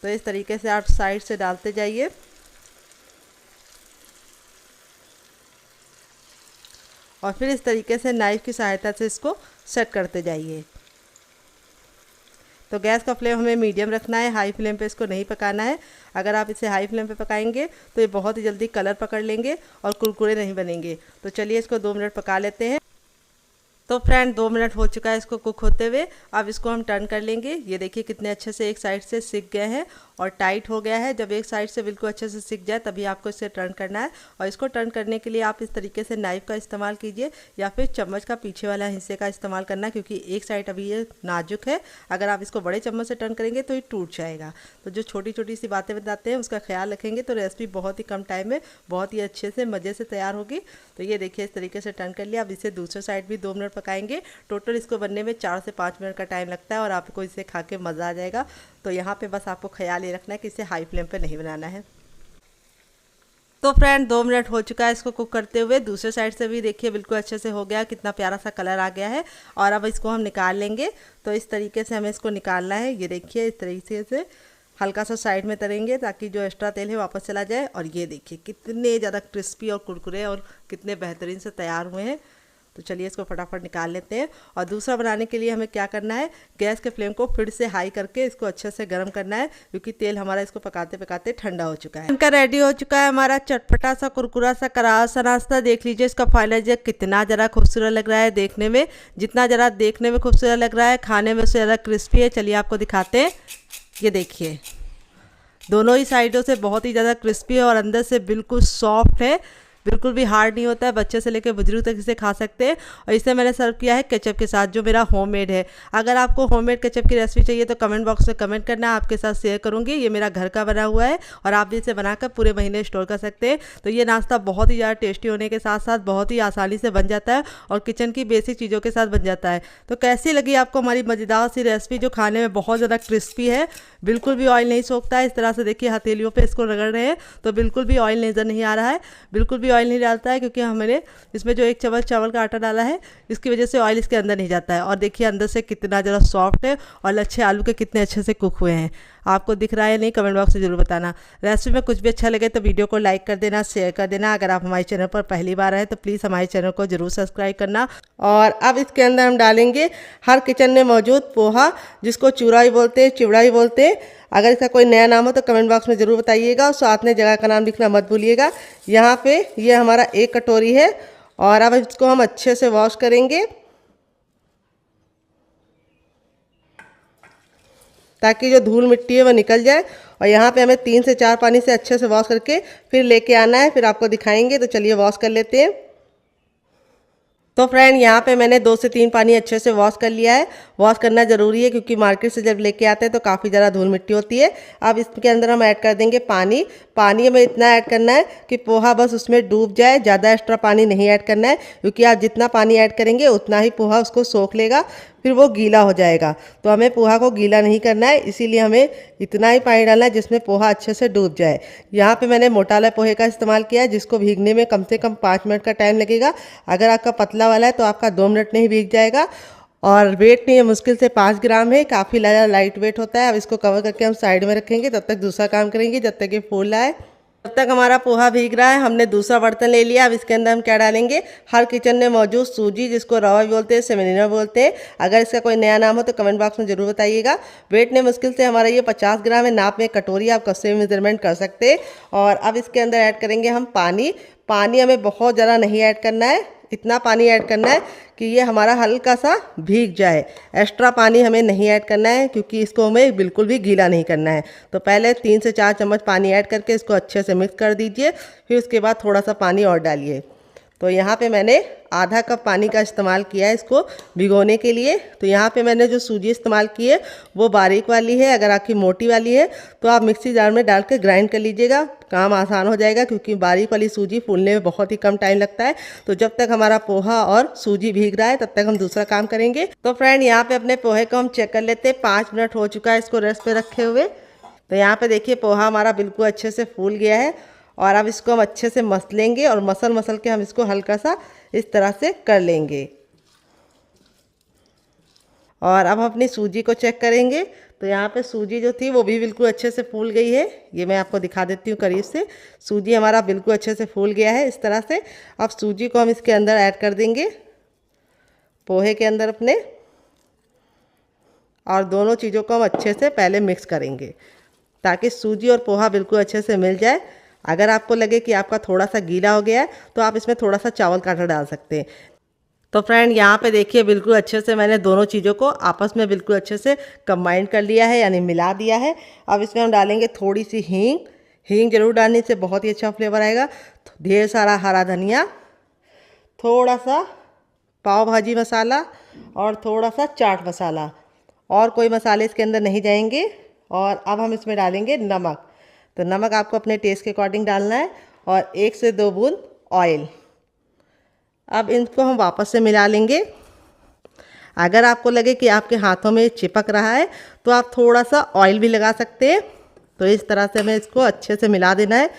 तो इस तरीके से आप साइड से डालते जाइए। और फिर इस तरीके से नाइफ़ की सहायता से इसको सेट करते जाइए। तो गैस का फ्लेम हमें मीडियम रखना है, हाई फ्लेम पे इसको नहीं पकाना है। अगर आप इसे हाई फ्लेम पे पकाएंगे तो ये बहुत ही जल्दी कलर पकड़ लेंगे और कुरकुरे नहीं बनेंगे। तो चलिए इसको 2 मिनट पका लेते हैं। तो फ्रेंड 2 मिनट हो चुका है इसको कुक होते हुए। अब इसको हम टर्न कर लेंगे। ये देखिए कितने अच्छे से एक साइड से सिक गए हैं और टाइट हो गया है। जब एक साइड से बिल्कुल अच्छे से सिक जाए तभी आपको इसे टर्न करना है। और इसको टर्न करने के लिए आप इस तरीके से नाइफ़ का इस्तेमाल कीजिए या फिर चम्मच का पीछे वाला हिस्से का इस्तेमाल करना, क्योंकि एक साइड अभी ये नाजुक है। अगर आप इसको बड़े चम्मच से टर्न करेंगे तो ये टूट जाएगा। तो जो छोटी छोटी सी बातें बताते हैं उसका ख्याल रखेंगे तो रेसिपी बहुत ही कम टाइम में बहुत ही अच्छे से मज़े से तैयार होगी। तो ये देखिए इस तरीके से टर्न कर लिया। अब इसे दूसरे साइड भी 2 मिनट पकाएंगे। टोटल इसको बनने में 4 से 5 मिनट का टाइम लगता है और आपको इसे खा के मज़ा आ जाएगा। तो यहाँ पे बस आपको ख्याल ये रखना है कि इसे हाई फ्लेम पे नहीं बनाना है। तो फ्रेंड 2 मिनट हो चुका है इसको कुक करते हुए। दूसरे साइड से भी देखिए बिल्कुल अच्छे से हो गया, कितना प्यारा सा कलर आ गया है। और अब इसको हम निकाल लेंगे। तो इस तरीके से हमें इसको निकालना है। ये देखिए इस तरीके से हल्का सा साइड में तरेंगे ताकि जो एक्स्ट्रा तेल है वापस चला जाए। और ये देखिए कितने ज़्यादा क्रिस्पी और कुरकुरे और कितने बेहतरीन से तैयार हुए हैं। तो चलिए इसको फटाफट निकाल लेते हैं। और दूसरा बनाने के लिए हमें क्या करना है, गैस के फ्लेम को फिर से हाई करके इसको अच्छे से गर्म करना है, क्योंकि तेल हमारा इसको पकाते पकाते ठंडा हो चुका है। इनका रेडी हो चुका है हमारा चटपटा सा कुरकुरा सा करारा सा नाश्ता। देख लीजिए इसका फाइनल रिजल्ट कितना ज़रा खूबसूरत लग रहा है देखने में। जितना ज़रा देखने में खूबसूरत लग रहा है, खाने में उससे ज़्यादा क्रिस्पी है। चलिए आपको दिखाते हैं। ये देखिए दोनों ही साइडों से बहुत ही ज़्यादा क्रिस्पी है और अंदर से बिल्कुल सॉफ्ट है, बिल्कुल भी हार्ड नहीं होता है। बच्चे से लेकर बुजुर्ग तक इसे खा सकते हैं। और इसे मैंने सर्व किया है केचप के साथ, जो मेरा होममेड है। अगर आपको होममेड केचप की रेसिपी चाहिए तो कमेंट बॉक्स में कमेंट करना, आपके साथ शेयर करूँगी। ये मेरा घर का बना हुआ है और आप भी इसे बनाकर पूरे महीने स्टोर कर सकते हैं। तो ये नाश्ता बहुत ही ज़्यादा टेस्टी होने के साथ साथ बहुत ही आसानी से बन जाता है और किचन की बेसिक चीज़ों के साथ बन जाता है। तो कैसी लगी आपको हमारी मज़ेदार सी रेसिपी, जो खाने में बहुत ज़्यादा क्रिस्पी है, बिल्कुल भी ऑयल नहीं सोखता है। इस तरह से देखिए हथेलियों पे इसको रगड़ रहे हैं तो बिल्कुल भी ऑयल नज़र नहीं आ रहा है, बिल्कुल भी ऑयल नहीं डालता है, क्योंकि हमने इसमें जो 1 चम्मच चावल का आटा डाला है इसकी वजह से ऑयल इसके अंदर नहीं जाता है। और देखिए अंदर से कितना ज़्यादा सॉफ्ट है और लच्छे आलू के कितने अच्छे से कुक हुए हैं। आपको दिख रहा है नहीं, कमेंट बॉक्स में जरूर बताना। रेसिपी में कुछ भी अच्छा लगे तो वीडियो को लाइक कर देना, शेयर कर देना। अगर आप हमारे चैनल पर पहली बार आए तो प्लीज़ हमारे चैनल को जरूर सब्सक्राइब करना। और अब इसके अंदर हम डालेंगे हर किचन में मौजूद पोहा, जिसको चूरा ही बोलते हैं, चिवड़ा ही बोलते हैं। अगर इसका कोई नया नाम हो तो कमेंट बॉक्स में ज़रूर बताइएगा और साथ में जगह का नाम लिखना मत भूलिएगा। यहाँ पे ये हमारा 1 कटोरी है और अब इसको हम अच्छे से वॉश करेंगे ताकि जो धूल मिट्टी है वो निकल जाए। और यहाँ पे हमें 3 से 4 पानी से अच्छे से वॉश करके फिर लेके आना है, फिर आपको दिखाएंगे। तो चलिए वॉश कर लेते हैं। तो फ्रेंड यहाँ पे मैंने 2 से 3 पानी अच्छे से वॉश कर लिया है। वॉश करना ज़रूरी है क्योंकि मार्केट से जब लेके आते हैं तो काफ़ी ज़्यादा धूल मिट्टी होती है। अब इसके अंदर हम ऐड कर देंगे पानी। पानी हमें इतना ऐड करना है कि पोहा बस उसमें डूब जाए, ज़्यादा एक्स्ट्रा पानी नहीं ऐड करना है, क्योंकि आप जितना पानी ऐड करेंगे उतना ही पोहा उसको सोख लेगा, फिर वो गीला हो जाएगा। तो हमें पोहा को गीला नहीं करना है, इसीलिए हमें इतना ही पानी डालना है जिसमें पोहा अच्छे से डूब जाए। यहाँ पे मैंने मोटा वाला पोहे का इस्तेमाल किया है, जिसको भीगने में कम से कम 5 मिनट का टाइम लगेगा। अगर आपका पतला वाला है तो आपका 2 मिनट में ही भीग जाएगा। और वेट नहीं है, मुश्किल से 5 ग्राम है, काफ़ी लाइट वेट होता है। अब इसको कवर करके हम साइड में रखेंगे, तब तक दूसरा काम करेंगे जब तक ये फूल आए। जब तक हमारा पोहा भीग रहा है हमने दूसरा बर्तन ले लिया। अब इसके अंदर हम क्या डालेंगे, हर किचन में मौजूद सूजी, जिसको रवा भी बोलते हैं, सेमेनिना बोलते हैं। अगर इसका कोई नया नाम हो तो कमेंट बॉक्स में जरूर बताइएगा। वेट ने मुश्किल से हमारा ये 50 ग्राम है। नाप में कटोरी आप कससे मेजरमेंट कर सकते हैं। और अब इसके अंदर ऐड करेंगे हम पानी। पानी हमें बहुत ज़्यादा नहीं ऐड करना है, इतना पानी ऐड करना है कि ये हमारा हल्का सा भीग जाए। एक्स्ट्रा पानी हमें नहीं ऐड करना है, क्योंकि इसको हमें बिल्कुल भी गीला नहीं करना है। तो पहले 3 से 4 चम्मच पानी ऐड करके इसको अच्छे से मिक्स कर दीजिए। फिर उसके बाद थोड़ा सा पानी और डालिए। तो यहाँ पे मैंने आधा कप पानी का इस्तेमाल किया है इसको भिगोने के लिए। तो यहाँ पे मैंने जो सूजी इस्तेमाल की है वो बारीक वाली है। अगर आपकी मोटी वाली है तो आप मिक्सी जार में डाल के ग्राइंड कर लीजिएगा, काम आसान हो जाएगा, क्योंकि बारीक वाली सूजी फूलने में बहुत ही कम टाइम लगता है। तो जब तक हमारा पोहा और सूजी भीग रहा है तब तक हम दूसरा काम करेंगे। तो फ्रेंड यहाँ पे अपने पोहे को हम चेक कर लेते हैं। 5 मिनट हो चुका है इसको रेस्ट पे रखे हुए। तो यहाँ पे देखिए पोहा हमारा बिल्कुल अच्छे से फूल गया है। और अब इसको हम अच्छे से मसलेंगे और मसल के हम इसको हल्का सा इस तरह से कर लेंगे। और अब हम अपनी सूजी को चेक करेंगे। तो यहाँ पे सूजी जो थी वो भी बिल्कुल अच्छे से फूल गई है। ये मैं आपको दिखा देती हूँ करीब से। सूजी हमारा बिल्कुल अच्छे से फूल गया है इस तरह से। अब सूजी को हम इसके अंदर ऐड कर देंगे, पोहे के अंदर अपने, और दोनों चीज़ों को हम अच्छे से पहले मिक्स करेंगे ताकि सूजी और पोहा बिल्कुल अच्छे से मिल जाए। अगर आपको लगे कि आपका थोड़ा सा गीला हो गया है तो आप इसमें थोड़ा सा चावल का आटा डाल सकते हैं। तो फ्रेंड यहाँ पे देखिए बिल्कुल अच्छे से मैंने दोनों चीज़ों को आपस में बिल्कुल अच्छे से कंबाइन कर लिया है, यानी मिला दिया है। अब इसमें हम डालेंगे थोड़ी सी हींग। हींग जरूर डालने से बहुत ही अच्छा फ्लेवर आएगा। ढेर सारा हरा धनिया, थोड़ा सा पाव भाजी मसाला और थोड़ा सा चाट मसाला, और कोई मसाले इसके अंदर नहीं जाएंगे। और अब हम इसमें डालेंगे नमक। तो नमक आपको अपने टेस्ट के अकॉर्डिंग डालना है, और 1 से 2 बूंद ऑयल। अब इनको हम वापस से मिला लेंगे। अगर आपको लगे कि आपके हाथों में चिपक रहा है तो आप थोड़ा सा ऑयल भी लगा सकते हैं। तो इस तरह से हमें इसको अच्छे से मिला देना है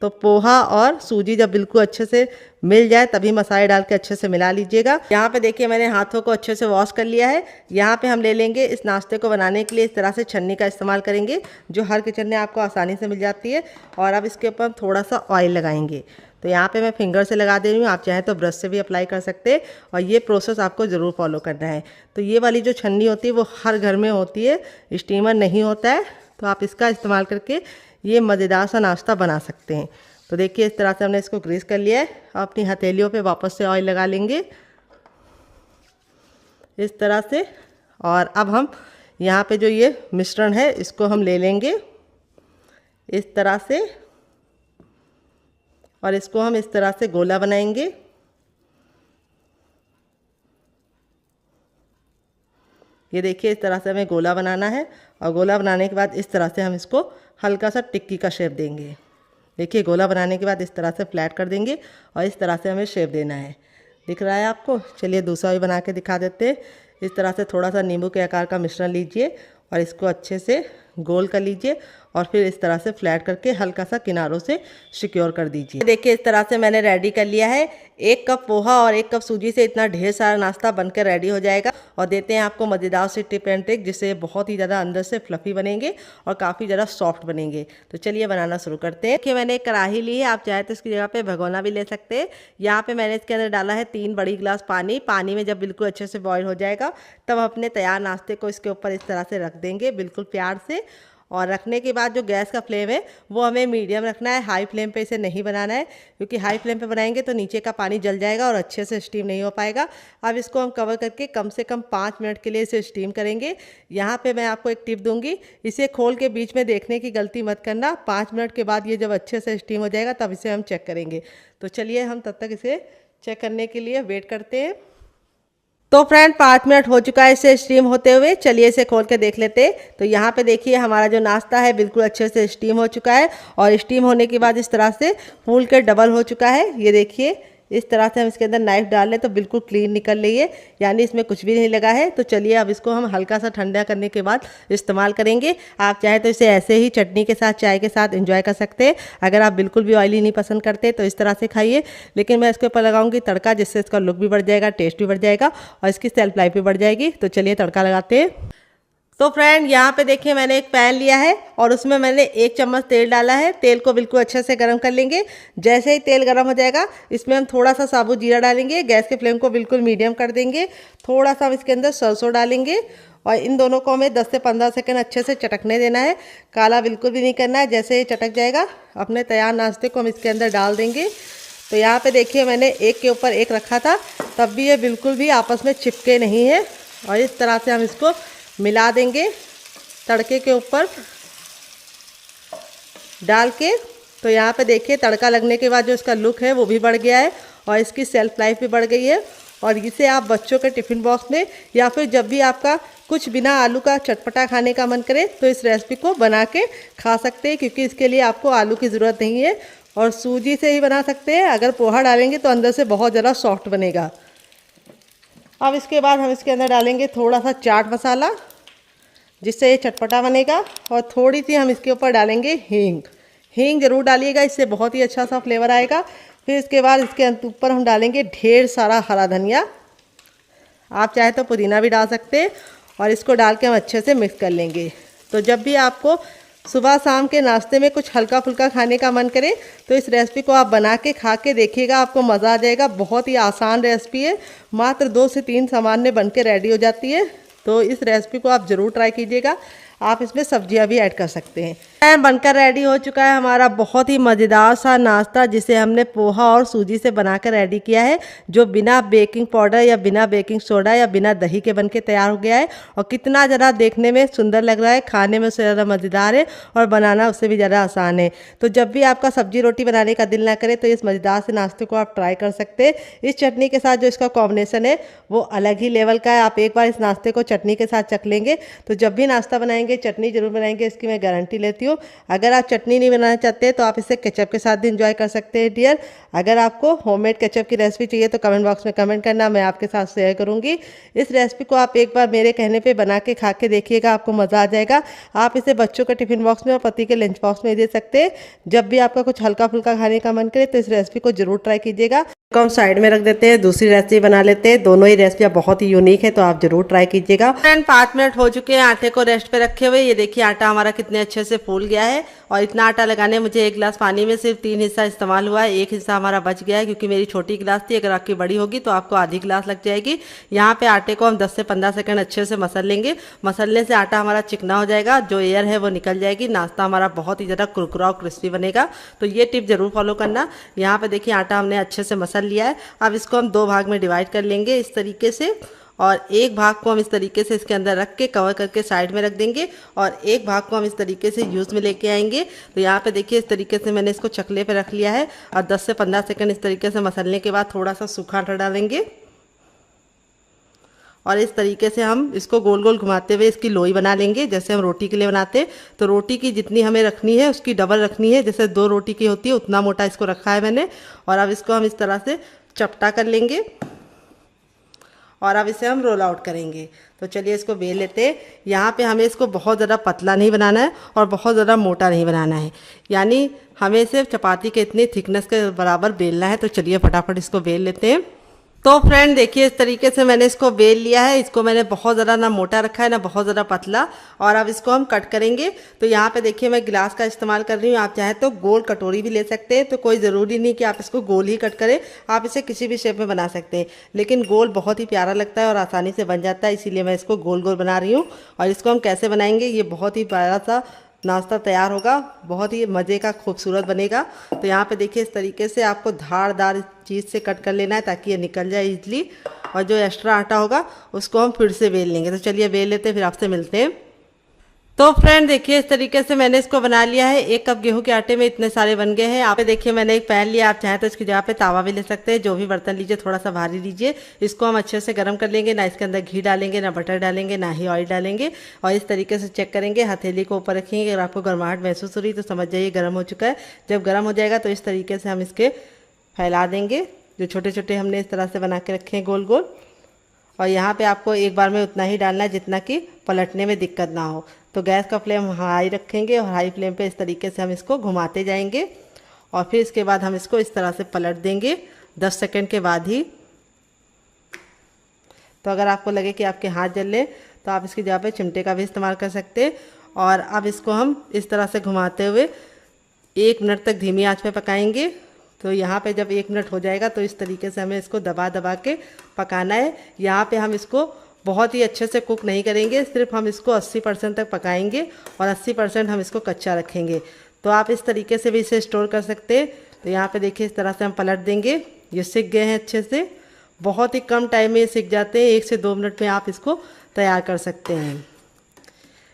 तो पोहा और सूजी जब बिल्कुल अच्छे से मिल जाए तभी मसाले डाल के अच्छे से मिला लीजिएगा। यहाँ पे देखिए मैंने हाथों को अच्छे से वॉश कर लिया है। यहाँ पे हम ले लेंगे इस नाश्ते को बनाने के लिए इस तरह से छन्नी का इस्तेमाल करेंगे, जो हर किचन में आपको आसानी से मिल जाती है। और अब इसके ऊपर हम थोड़ा सा ऑयल लगाएंगे। तो यहाँ पे मैं फिंगर से लगा दे रही हूँ, आप चाहें तो ब्रश से भी अप्लाई कर सकते हैं। और ये प्रोसेस आपको ज़रूर फॉलो करना है। तो ये वाली जो छन्नी होती है वो हर घर में होती है, स्टीमर नहीं होता है, तो आप इसका इस्तेमाल करके ये मज़ेदार सा नाश्ता बना सकते हैं। तो देखिए इस तरह से हमने इसको ग्रीस कर लिया है। अपनी हथेलियों पे वापस से ऑयल लगा लेंगे इस तरह से। और अब हम यहाँ पे जो ये मिश्रण है इसको हम ले लेंगे इस तरह से, और इसको हम इस तरह से गोला बनाएंगे। ये देखिए इस तरह से हमें गोला बनाना है। और गोला बनाने के बाद इस तरह से हम इसको हल्का सा टिक्की का शेप देंगे। देखिए गोला बनाने के बाद इस तरह से फ्लैट कर देंगे और इस तरह से हमें शेप देना है। दिख रहा है आपको? चलिए दूसरा भी बना के दिखा देते हैं। इस तरह से थोड़ा सा नींबू के आकार का मिश्रण लीजिए और इसको अच्छे से गोल कर लीजिए और फिर इस तरह से फ्लैट करके हल्का सा किनारों से सिक्योर कर दीजिए। देखिए इस तरह से मैंने रेडी कर लिया है। 1 कप पोहा और 1 कप सूजी से इतना ढेर सारा नाश्ता बनकर रेडी हो जाएगा। और देते हैं आपको मज़ेदार से टिप एंड ट्रिक, जिससे बहुत ही ज़्यादा अंदर से फ्लफ़ी बनेंगे और काफ़ी ज़्यादा सॉफ्ट बनेंगे। तो चलिए बनाना शुरू करते हैं। देखिए मैंने एक कढ़ाई ली है, आप चाहे तो इसकी जगह पे भगोना भी ले सकते हैं। यहाँ पे मैंने इसके अंदर डाला है 3 बड़ी गिलास पानी। पानी में जब बिल्कुल अच्छे से बॉईल हो जाएगा तब अपने तैयार नाश्ते को इसके ऊपर इस तरह से रख देंगे बिल्कुल प्यार से। और रखने के बाद जो गैस का फ्लेम है वो हमें मीडियम रखना है, हाई फ्लेम पे इसे नहीं बनाना है, क्योंकि हाई फ्लेम पे बनाएंगे तो नीचे का पानी जल जाएगा और अच्छे से स्टीम नहीं हो पाएगा। अब इसको हम कवर करके कम से कम 5 मिनट के लिए इसे स्टीम करेंगे। यहाँ पे मैं आपको एक टिप दूंगी, इसे खोल के बीच में देखने की गलती मत करना। 5 मिनट के बाद ये जब अच्छे से स्टीम हो जाएगा तब इसे हम चेक करेंगे। तो चलिए हम तब तक इसे चेक करने के लिए वेट करते हैं। तो फ्रेंड 5 मिनट हो चुका है इसे स्टीम होते हुए। चलिए इसे खोल के देख लेते हैं। तो यहाँ पे देखिए हमारा जो नाश्ता है बिल्कुल अच्छे से स्टीम हो चुका है और स्टीम होने के बाद इस तरह से फूल के डबल हो चुका है। ये देखिए इस तरह से हम इसके अंदर नाइफ डाल लें तो बिल्कुल क्लीन निकल रही है, यानी इसमें कुछ भी नहीं लगा है। तो चलिए अब इसको हम हल्का सा ठंडा करने के बाद इस्तेमाल करेंगे। आप चाहे तो इसे ऐसे ही चटनी के साथ, चाय के साथ एंजॉय कर सकते हैं। अगर आप बिल्कुल भी ऑयली नहीं पसंद करते तो इस तरह से खाइए, लेकिन मैं इसके ऊपर लगाऊंगी तड़का, जिससे इसका लुक भी बढ़ जाएगा, टेस्ट भी बढ़ जाएगा और इसकी सेल्फ लाइफ भी बढ़ जाएगी। तो चलिए तड़का लगाते हैं। तो फ्रेंड यहाँ पे देखिए मैंने एक पैन लिया है और उसमें मैंने 1 चम्मच तेल डाला है। तेल को बिल्कुल अच्छे से गर्म कर लेंगे। जैसे ही तेल गर्म हो जाएगा इसमें हम थोड़ा सा साबुत जीरा डालेंगे। गैस के फ्लेम को बिल्कुल मीडियम कर देंगे। थोड़ा सा हम इसके अंदर सरसों डालेंगे और इन दोनों को हमें 10 से 15 सेकंड अच्छे से चटकने देना है। काला बिल्कुल भी नहीं करना है। जैसे ही चटक जाएगा अपने तैयार नाश्ते को हम इसके अंदर डाल देंगे। तो यहाँ पे देखिए मैंने एक के ऊपर एक रखा था, तब भी ये बिल्कुल भी आपस में चिपके नहीं है। और इस तरह से हम इसको मिला देंगे तड़के के ऊपर डाल के। तो यहाँ पे देखिए तड़का लगने के बाद जो इसका लुक है वो भी बढ़ गया है और इसकी सेल्फ लाइफ भी बढ़ गई है। और इसे आप बच्चों के टिफ़िन बॉक्स में या फिर जब भी आपका कुछ बिना आलू का चटपटा खाने का मन करे तो इस रेसिपी को बना के खा सकते हैं, क्योंकि इसके लिए आपको आलू की ज़रूरत नहीं है और सूजी से ही बना सकते हैं। अगर पोहा डालेंगे तो अंदर से बहुत ज़्यादा सॉफ्ट बनेगा। अब इसके बाद हम इसके अंदर डालेंगे थोड़ा सा चाट मसाला, जिससे ये चटपटा बनेगा। और थोड़ी सी हम इसके ऊपर डालेंगे हींग। हींग ज़रूर डालिएगा, इससे बहुत ही अच्छा सा फ्लेवर आएगा। फिर इसके बाद इसके ऊपर हम डालेंगे ढेर सारा हरा धनिया। आप चाहे तो पुदीना भी डाल सकते हैं और इसको डाल के हम अच्छे से मिक्स कर लेंगे। तो जब भी आपको सुबह शाम के नाश्ते में कुछ हल्का फुल्का खाने का मन करे तो इस रेसिपी को आप बना के खा के देखिएगा, आपको मज़ा आ जाएगा। बहुत ही आसान रेसिपी है, मात्र 2 से 3 सामान में बन के रेडी हो जाती है। तो इस रेसिपी को आप ज़रूर ट्राई कीजिएगा। आप इसमें सब्जियां भी ऐड कर सकते हैं। बनकर रेडी हो चुका है हमारा बहुत ही मज़ेदार सा नाश्ता, जिसे हमने पोहा और सूजी से बनाकर रेडी किया है, जो बिना बेकिंग पाउडर या बिना बेकिंग सोडा या बिना दही के बनके तैयार हो गया है। और कितना ज़्यादा देखने में सुंदर लग रहा है, खाने में उससे ज़्यादा मज़ेदार है और बनाना उससे भी ज़्यादा आसान है। तो जब भी आपका सब्जी रोटी बनाने का दिल ना करे तो इस मज़ेदार से नाश्ते को आप ट्राई कर सकते हैं। इस चटनी के साथ जो इसका कॉम्बिनेशन है वो अलग ही लेवल का है। आप एक बार इस नाश्ते को चटनी के साथ चख लेंगे तो जब भी नाश्ता बनाएंगे बनाएंगे, चटनी जरूर बनाएंगे, इसकी मैं गारंटी लेती हूँ। अगर आप चटनी नहीं बनाना चाहते तो आप इसे केचप के साथ भी इंजॉय कर सकते हैं डियर। अगर आपको होममेड केचप की रेसिपी चाहिए तो कमेंट बॉक्स में कमेंट करना, मैं आपके साथ शेयर करूँगी। इस रेसिपी को आप एक बार मेरे कहने पर बना के खा के देखिएगा, आपको मज़ा आ जाएगा। आप इसे बच्चों के टिफिन बॉक्स में और पति के लंच बॉक्स में दे सकते हैं। जब भी आपका कुछ हल्का फुल्का खाने का मन करे तो इस रेसिपी को जरूर ट्राई कीजिएगा। तो हम साइड में रख देते हैं, दूसरी रेसिपी बना लेते हैं। दोनों ही रेसिपियाँ बहुत ही यूनिक है, तो आप जरूर ट्राई कीजिएगा। फ्रेंड 5 मिनट हो चुके हैं आटे को रेस्ट पे रखे हुए। ये देखिए आटा हमारा कितने अच्छे से फूल गया है। और इतना आटा लगाने मुझे 1 गिलास पानी में सिर्फ 3 हिस्सा इस्तेमाल हुआ है। 1 हिस्सा हमारा बच गया है क्योंकि मेरी छोटी गिलास थी। अगर आपकी बड़ी होगी तो आपको आधी गिलास लग जाएगी। यहाँ पे आटे को हम 10 से 15 सेकंड अच्छे से मसल लेंगे। मसलने से आटा हमारा चिकना हो जाएगा, जो एयर है वो निकल जाएगी, नाश्ता हमारा बहुत ही ज़्यादा कुरकुरा और क्रिस्पी बनेगा। तो ये टिप जरूर फॉलो करना। यहाँ पे देखिए आटा हमने अच्छे से मसल लिया है। अब इसको हम 2 भाग में डिवाइड कर लेंगे इस तरीके से, और एक भाग को हम इस तरीके से इसके अंदर रख के कवर करके साइड में रख देंगे, और एक भाग को हम इस तरीके से यूज़ में लेके आएंगे। तो यहाँ पे देखिए इस तरीके से मैंने इसको चकले पे रख लिया है, और 10 से 15 सेकंड इस तरीके से मसलने के बाद थोड़ा सा सूखा आटा डालेंगे, और इस तरीके से हम इसको गोल गोल घुमाते हुए इसकी लोई बना लेंगे, जैसे हम रोटी के लिए बनाते हैं। तो रोटी की जितनी हमें रखनी है उसकी डबल रखनी है, जैसे 2 रोटी की होती है उतना मोटा इसको रखा है मैंने। और अब इसको हम इस तरह से चपटा कर लेंगे, और अब इसे हम रोल आउट करेंगे। तो चलिए इसको बेल लेते हैं। यहाँ पे हमें इसको बहुत ज़्यादा पतला नहीं बनाना है और बहुत ज़्यादा मोटा नहीं बनाना है, यानी हमें सिर्फ चपाती के इतनी थिकनेस के बराबर बेलना है। तो चलिए फटाफट इसको बेल लेते हैं। तो फ्रेंड देखिए इस तरीके से मैंने इसको बेल लिया है। इसको मैंने बहुत ज़्यादा ना मोटा रखा है ना बहुत ज़्यादा पतला। और अब इसको हम कट करेंगे। तो यहाँ पे देखिए मैं गिलास का इस्तेमाल कर रही हूँ, आप चाहें तो गोल कटोरी भी ले सकते हैं। तो कोई ज़रूरी नहीं कि आप इसको गोल ही कट करें, आप इसे किसी भी शेप में बना सकते हैं, लेकिन गोल बहुत ही प्यारा लगता है और आसानी से बन जाता है, इसीलिए मैं इसको गोल गोल बना रही हूँ। और इसको हम कैसे बनाएंगे, ये बहुत ही प्यारा सा नाश्ता तैयार होगा, बहुत ही मज़े का खूबसूरत बनेगा। तो यहाँ पे देखिए इस तरीके से आपको धारदार चीज़ से कट कर लेना है ताकि ये निकल जाए इजली, और जो एक्स्ट्रा आटा होगा उसको हम फिर से बेल लेंगे। तो चलिए बेल लेते हैं, फिर आपसे मिलते हैं। तो फ्रेंड देखिए इस तरीके से मैंने इसको बना लिया है। 1 कप गेहूं के आटे में इतने सारे बन गए हैं। आप देखिए मैंने एक पैन लिया, आप चाहें तो इसकी जगह पे तावा भी ले सकते हैं। जो भी बर्तन लीजिए थोड़ा सा भारी लीजिए। इसको हम अच्छे से गर्म कर लेंगे, ना इसके अंदर घी डालेंगे, ना बटर डालेंगे, ना ही ऑयल डालेंगे। और इस तरीके से चेक करेंगे, हथेली को ऊपर रखेंगे। अगर आपको गर्माहट महसूस हो रही तो समझ जाइए गर्म हो चुका है। जब गर्म हो जाएगा तो इस तरीके से हम इसके फैला देंगे, जो छोटे छोटे हमने इस तरह से बना के रखे हैं गोल गोल। और यहाँ पे आपको एक बार में उतना ही डालना है जितना कि पलटने में दिक्कत ना हो। तो गैस का फ्लेम हाई रखेंगे, और हाई फ्लेम पे इस तरीके से हम इसको घुमाते जाएंगे, और फिर इसके बाद हम इसको इस तरह से पलट देंगे 10 सेकंड के बाद ही। तो अगर आपको लगे कि आपके हाथ जल ले तो आप इसकी जगह पे चिमटे का भी इस्तेमाल कर सकते हैं। और अब इसको हम इस तरह से घुमाते हुए 1 मिनट तक धीमी आंच पे पकाएंगे। तो यहाँ पे जब 1 मिनट हो जाएगा तो इस तरीके से हमें इसको दबा दबा के पकाना है। यहाँ पे हम इसको बहुत ही अच्छे से कुक नहीं करेंगे, सिर्फ हम इसको 80% तक पकाएंगे और 80% हम इसको कच्चा रखेंगे। तो आप इस तरीके से भी इसे स्टोर कर सकते हैं। तो यहाँ पे देखिए इस तरह से हम पलट देंगे। ये सिक गए हैं अच्छे से, बहुत ही कम टाइम में ये सिक जाते हैं। 1 से 2 मिनट में आप इसको तैयार कर सकते हैं।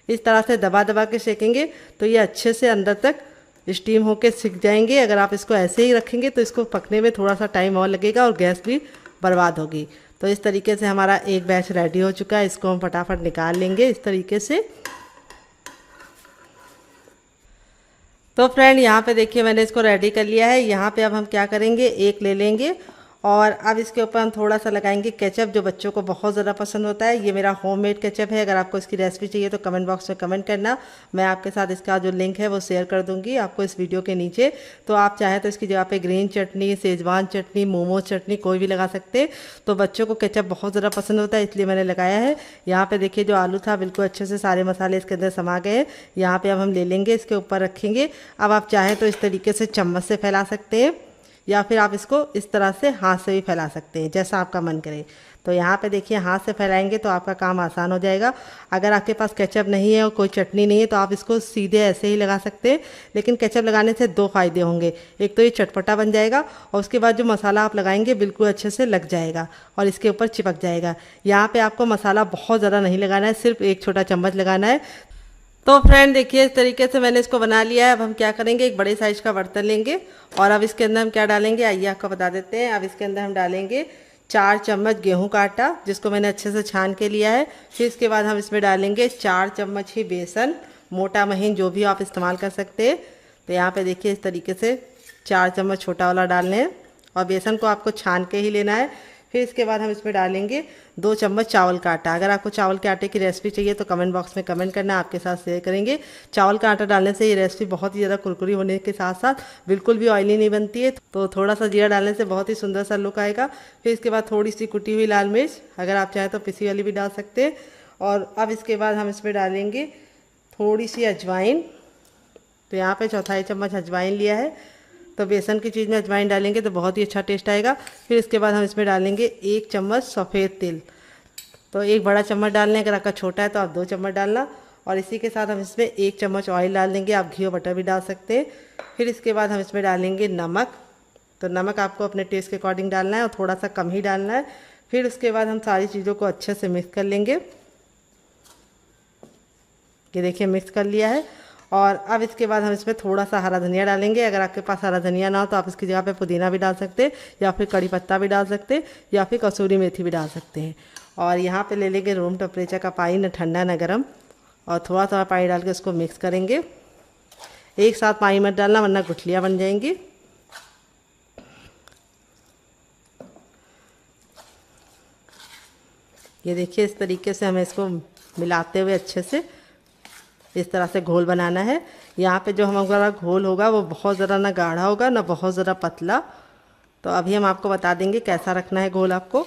इस तरह से दबा दबा के सेकेंगे तो ये अच्छे से अंदर तक स्टीम होके सिक जाएंगे। अगर आप इसको ऐसे ही रखेंगे तो इसको पकने में थोड़ा सा टाइम और लगेगा और गैस भी बर्बाद होगी। तो इस तरीके से हमारा एक बैच रेडी हो चुका है। इसको हम फटाफट निकाल लेंगे इस तरीके से। तो फ्रेंड यहाँ पे देखिए मैंने इसको रेडी कर लिया है। यहाँ पे अब हम क्या करेंगे, एक ले लेंगे और अब इसके ऊपर हम थोड़ा सा लगाएंगे केचप, जो बच्चों को बहुत ज़्यादा पसंद होता है। ये मेरा होममेड केचप है। अगर आपको इसकी रेसिपी चाहिए तो कमेंट बॉक्स में कमेंट करना, मैं आपके साथ इसका जो लिंक है वो शेयर कर दूंगी आपको इस वीडियो के नीचे। तो आप चाहें तो इसकी जगह पे ग्रीन चटनी, सेजवान चटनी, मोमो चटनी कोई भी लगा सकते हैं। तो बच्चों को केचप बहुत ज़्यादा पसंद होता है, इसलिए मैंने लगाया है। यहाँ पर देखिए जो आलू था बिल्कुल अच्छे से सारे मसाले इसके अंदर समा गए हैं। यहाँ पर अब हम ले लेंगे, इसके ऊपर रखेंगे। अब आप चाहें तो इस तरीके से चम्मच से फैला सकते हैं, या फिर आप इसको इस तरह से हाथ से भी फैला सकते हैं, जैसा आपका मन करे। तो यहाँ पे देखिए हाथ से फैलाएंगे तो आपका काम आसान हो जाएगा। अगर आपके पास केचप नहीं है और कोई चटनी नहीं है तो आप इसको सीधे ऐसे ही लगा सकते हैं। लेकिन केचप लगाने से 2 फ़ायदे होंगे, एक तो ये चटपटा बन जाएगा और उसके बाद जो मसाला आप लगाएंगे बिल्कुल अच्छे से लग जाएगा और इसके ऊपर चिपक जाएगा। यहाँ पर आपको मसाला बहुत ज़्यादा नहीं लगाना है, सिर्फ 1 छोटा चम्मच लगाना है। तो फ्रेंड देखिए इस तरीके से मैंने इसको बना लिया है। अब हम क्या करेंगे, एक बड़े साइज़ का बर्तन लेंगे और अब इसके अंदर हम क्या डालेंगे आइए आपको बता देते हैं। अब इसके अंदर हम डालेंगे 4 चम्मच गेहूं का आटा जिसको मैंने अच्छे से छान के लिया है। फिर इसके बाद हम इसमें डालेंगे 4 चम्मच ही बेसन, मोटा महीन जो भी आप इस्तेमाल कर सकते हैं। तो यहाँ पे देखिए इस तरीके से 4 चम्मच छोटा वाला डालने हैं और बेसन को आपको छान के ही लेना है। फिर इसके बाद हम इसमें डालेंगे 2 चम्मच चावल का आटा। अगर आपको चावल के आटे की रेसिपी चाहिए तो कमेंट बॉक्स में कमेंट करना, आपके साथ शेयर करेंगे। चावल का आटा डालने से ये रेसिपी बहुत ही ज़्यादा कुरकुरी होने के साथ साथ बिल्कुल भी ऑयली नहीं बनती है। तो थोड़ा सा जीरा डालने से बहुत ही सुंदर सा लुक आएगा। फिर इसके बाद थोड़ी सी कुटी हुई लाल मिर्च, अगर आप चाहें तो पिसी वाली भी डाल सकते हैं। और अब इसके बाद हम इसमें डालेंगे थोड़ी सी अजवाइन। तो यहाँ पे 1/4 चम्मच अजवाइन लिया है। तो बेसन की चीज़ में अजवाइन डालेंगे तो बहुत ही अच्छा टेस्ट आएगा। फिर इसके बाद हम इसमें डालेंगे 1 चम्मच सफ़ेद तिल। तो 1 बड़ा चम्मच डालने, अगर आपका छोटा है तो आप 2 चम्मच डालना। और इसी के साथ हम इसमें 1 चम्मच ऑयल डाल देंगे, आप घी और बटर भी डाल सकते हैं। फिर इसके बाद हम इसमें डालेंगे नमक। तो नमक आपको अपने टेस्ट के अकॉर्डिंग डालना है और थोड़ा सा कम ही डालना है। फिर उसके बाद हम सारी चीज़ों को अच्छे से मिक्स कर लेंगे। ये देखिए मिक्स कर लिया है। और अब इसके बाद हम इसमें थोड़ा सा हरा धनिया डालेंगे। अगर आपके पास हरा धनिया ना हो तो आप इसकी जगह पे पुदीना भी डाल सकते हैं, या फिर कड़ी पत्ता भी डाल सकते हैं, या फिर कसूरी मेथी भी डाल सकते हैं। और यहाँ पे ले लेंगे रूम टेम्परेचर का पानी, न ठंडा न गर्म, और थोड़ा थोड़ा पानी डाल के इसको मिक्स करेंगे। एक साथ पानी मत डालना वरना गुठलियाँ बन जाएंगी। ये देखिए इस तरीके से हमें इसको मिलाते हुए अच्छे से इस तरह से घोल बनाना है। यहाँ पे जो हमारा घोल होगा वो बहुत ज़्यादा ना गाढ़ा होगा ना बहुत ज़्यादा पतला। तो अभी हम आपको बता देंगे कैसा रखना है घोल आपको।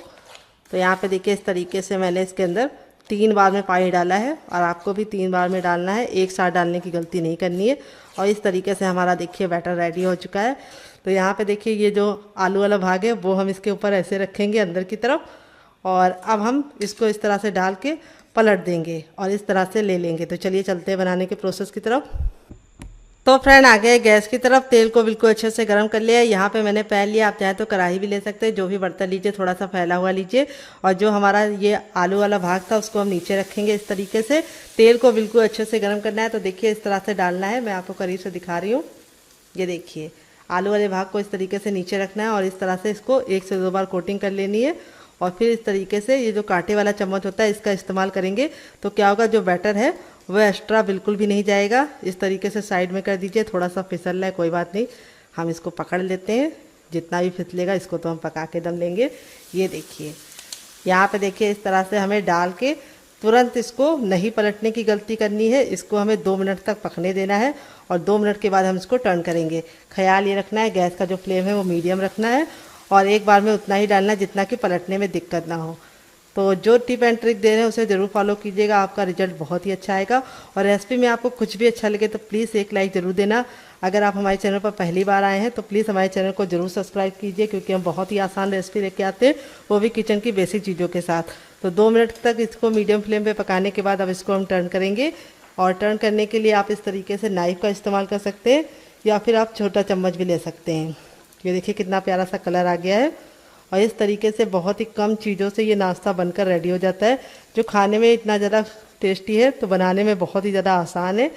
तो यहाँ पे देखिए इस तरीके से मैंने इसके अंदर 3 बार में पानी डाला है और आपको भी 3 बार में डालना है, एक साथ डालने की गलती नहीं करनी है। और इस तरीके से हमारा देखिए बैटर रेडी हो चुका है। तो यहाँ पे देखिए ये जो आलू वाला भाग है वो हम इसके ऊपर ऐसे रखेंगे अंदर की तरफ, और अब हम इसको इस तरह से डाल के पलट देंगे और इस तरह से ले लेंगे। तो चलिए चलते हैं बनाने के प्रोसेस की तरफ। तो फ्रेंड आ गए गैस की तरफ, तेल को बिल्कुल अच्छे से गर्म कर लिया है। यहाँ पे मैंने पैन लिया, आप चाहें तो कढ़ाई भी ले सकते हैं, जो भी बर्तन लीजिए थोड़ा सा फैला हुआ लीजिए। और जो हमारा ये आलू वाला भाग था उसको हम नीचे रखेंगे इस तरीके से। तेल को बिल्कुल अच्छे से गर्म करना है। तो देखिए इस तरह से डालना है, मैं आपको करीब से दिखा रही हूँ। ये देखिए आलू वाले भाग को इस तरीके से नीचे रखना है और इस तरह से इसको 1 से 2 बार कोटिंग कर लेनी है। और फिर इस तरीके से ये जो कांटे वाला चम्मच होता है इसका इस्तेमाल करेंगे तो क्या होगा, जो बैटर है वह एक्स्ट्रा बिल्कुल भी नहीं जाएगा। इस तरीके से साइड में कर दीजिए। थोड़ा सा फिसल रहा है कोई बात नहीं, हम इसको पकड़ लेते हैं। जितना भी फिसलेगा इसको तो हम पका के दम लेंगे। ये देखिए यहाँ पे देखिए इस तरह से हमें डाल के तुरंत इसको नहीं पलटने की गलती करनी है। इसको हमें 2 मिनट तक पकने देना है और 2 मिनट के बाद हम इसको टर्न करेंगे। ख्याल ये रखना है गैस का जो फ्लेम है वो मीडियम रखना है और एक बार में उतना ही डालना है जितना कि पलटने में दिक्कत ना हो। तो जो टिप एंड ट्रिक दे रहे हैं उसे ज़रूर फॉलो कीजिएगा, आपका रिजल्ट बहुत ही अच्छा आएगा। और रेसिपी में आपको कुछ भी अच्छा लगे तो प्लीज़ एक लाइक ज़रूर देना। अगर आप हमारे चैनल पर पहली बार आए हैं तो प्लीज़ हमारे चैनल को ज़रूर सब्सक्राइब कीजिए, क्योंकि हम बहुत ही आसान रेसिपी लेके आते हैं, वो भी किचन की बेसिक चीज़ों के साथ। तो 2 मिनट तक इसको मीडियम फ्लेम पर पकाने के बाद अब इसको हम टर्न करेंगे। और टर्न करने के लिए आप इस तरीके से नाइफ़ का इस्तेमाल कर सकते हैं या फिर आप छोटा चम्मच भी ले सकते हैं। ये देखिए कितना प्यारा सा कलर आ गया है। और इस तरीके से बहुत ही कम चीज़ों से ये नाश्ता बनकर रेडी हो जाता है, जो खाने में इतना ज़्यादा टेस्टी है तो बनाने में बहुत ही ज़्यादा आसान है।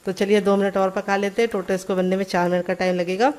तो चलिए 2 मिनट और पका लेते हैं। टोटल इसको बनने में 4 मिनट का टाइम लगेगा।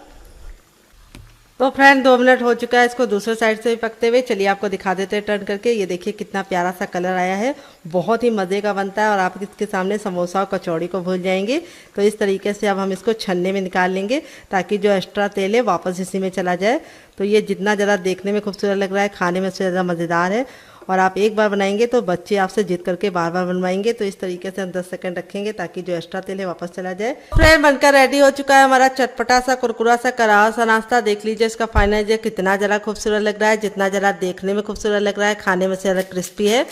तो फ्रेंड 2 मिनट हो चुका है इसको दूसरे साइड से भी पकते हुए। चलिए आपको दिखा देते हैं टर्न करके। ये देखिए कितना प्यारा सा कलर आया है, बहुत ही मज़े का बनता है और आप इसके सामने समोसा और कचौड़ी को भूल जाएंगे। तो इस तरीके से अब हम इसको छन्ने में निकाल लेंगे ताकि जो एक्स्ट्रा तेल है वापस इसी में चला जाए। तो ये जितना ज़्यादा देखने में खूबसूरत लग रहा है खाने में उससे ज़्यादा मज़ेदार है। और आप एक बार बनाएंगे तो बच्चे आपसे जिद करके बार बार बनवाएंगे। तो इस तरीके से हम 10 सेकंड रखेंगे ताकि जो एक्स्ट्रा तेल है वापस चला जाए। फ्रेंड बनकर रेडी हो चुका है हमारा चटपटा सा कुरकुरा सा करारा सा नाश्ता। देख लीजिए इसका फाइनल रिजल्ट कितना ज़रा खूबसूरत लग रहा है, जितना ज़रा देखने में खूबसूरत लग रहा है खाने में से ज़्यादा क्रिस्पी है।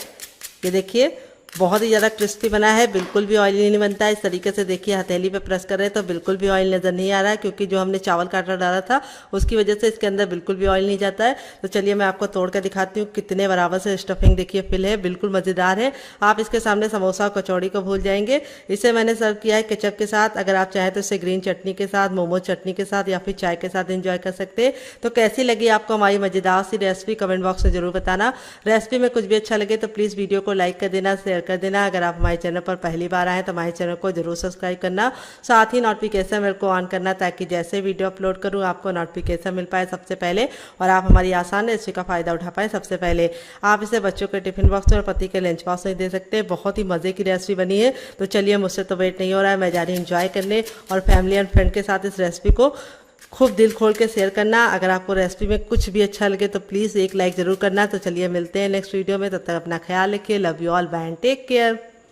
ये देखिए बहुत ही ज़्यादा क्रिस्पी बना है, बिल्कुल भी ऑयली नहीं बनता है। इस तरीके से देखिए हथेली पे प्रेस कर रहे हैं तो बिल्कुल भी ऑयल नज़र नहीं आ रहा है, क्योंकि जो हमने चावल का आटा डाला था उसकी वजह से इसके अंदर बिल्कुल भी ऑयल नहीं जाता है। तो चलिए मैं आपको तोड़ कर दिखाती हूँ कितने बराबर से स्टफिंग देखिए फिल है, बिल्कुल मज़ेदार है। आप इसके सामने समोसा और कचौड़ी को भूल जाएंगे। इसे मैंने सर्व किया है केचप के साथ। अगर आप चाहें तो इसे ग्रीन चटनी के साथ, मोमोज चटनी के साथ या फिर चाय के साथ एंजॉय कर सकते हैं। तो कैसी लगी आपको हमारी मज़ेदार सी रेसिपी कमेंट बॉक्स में जरूर बताना। रेसिपी में कुछ भी अच्छा लगे तो प्लीज़ वीडियो को लाइक कर देना, शेयर कर देना। अगर आप हमारे चैनल पर पहली बार आए तो हमारे चैनल को जरूर सब्सक्राइब करना, साथ ही नोटिफिकेशन बेल को ऑन करना ताकि जैसे वीडियो अपलोड करूँ आपको नोटिफिकेशन मिल पाए सबसे पहले और आप हमारी आसान रेसिपी का फ़ायदा उठा पाए सबसे पहले। आप इसे बच्चों के टिफिन बॉक्स में और पति के लंच बॉक्स में दे सकते हैं। बहुत ही मज़े की रेसिपी बनी है। तो चलिए, मुझसे तो वेट नहीं हो रहा है, मैं जा रही हूँ एंजॉय करने और फैमिली एंड फ्रेंड के साथ इस रेसिपी को खूब दिल खोल के शेयर करना। अगर आपको रेसिपी में कुछ भी अच्छा लगे तो प्लीज़ एक लाइक ज़रूर करना। तो चलिए मिलते हैं नेक्स्ट वीडियो में, तब तक अपना ख्याल रखिए। Love you all, bye and take care.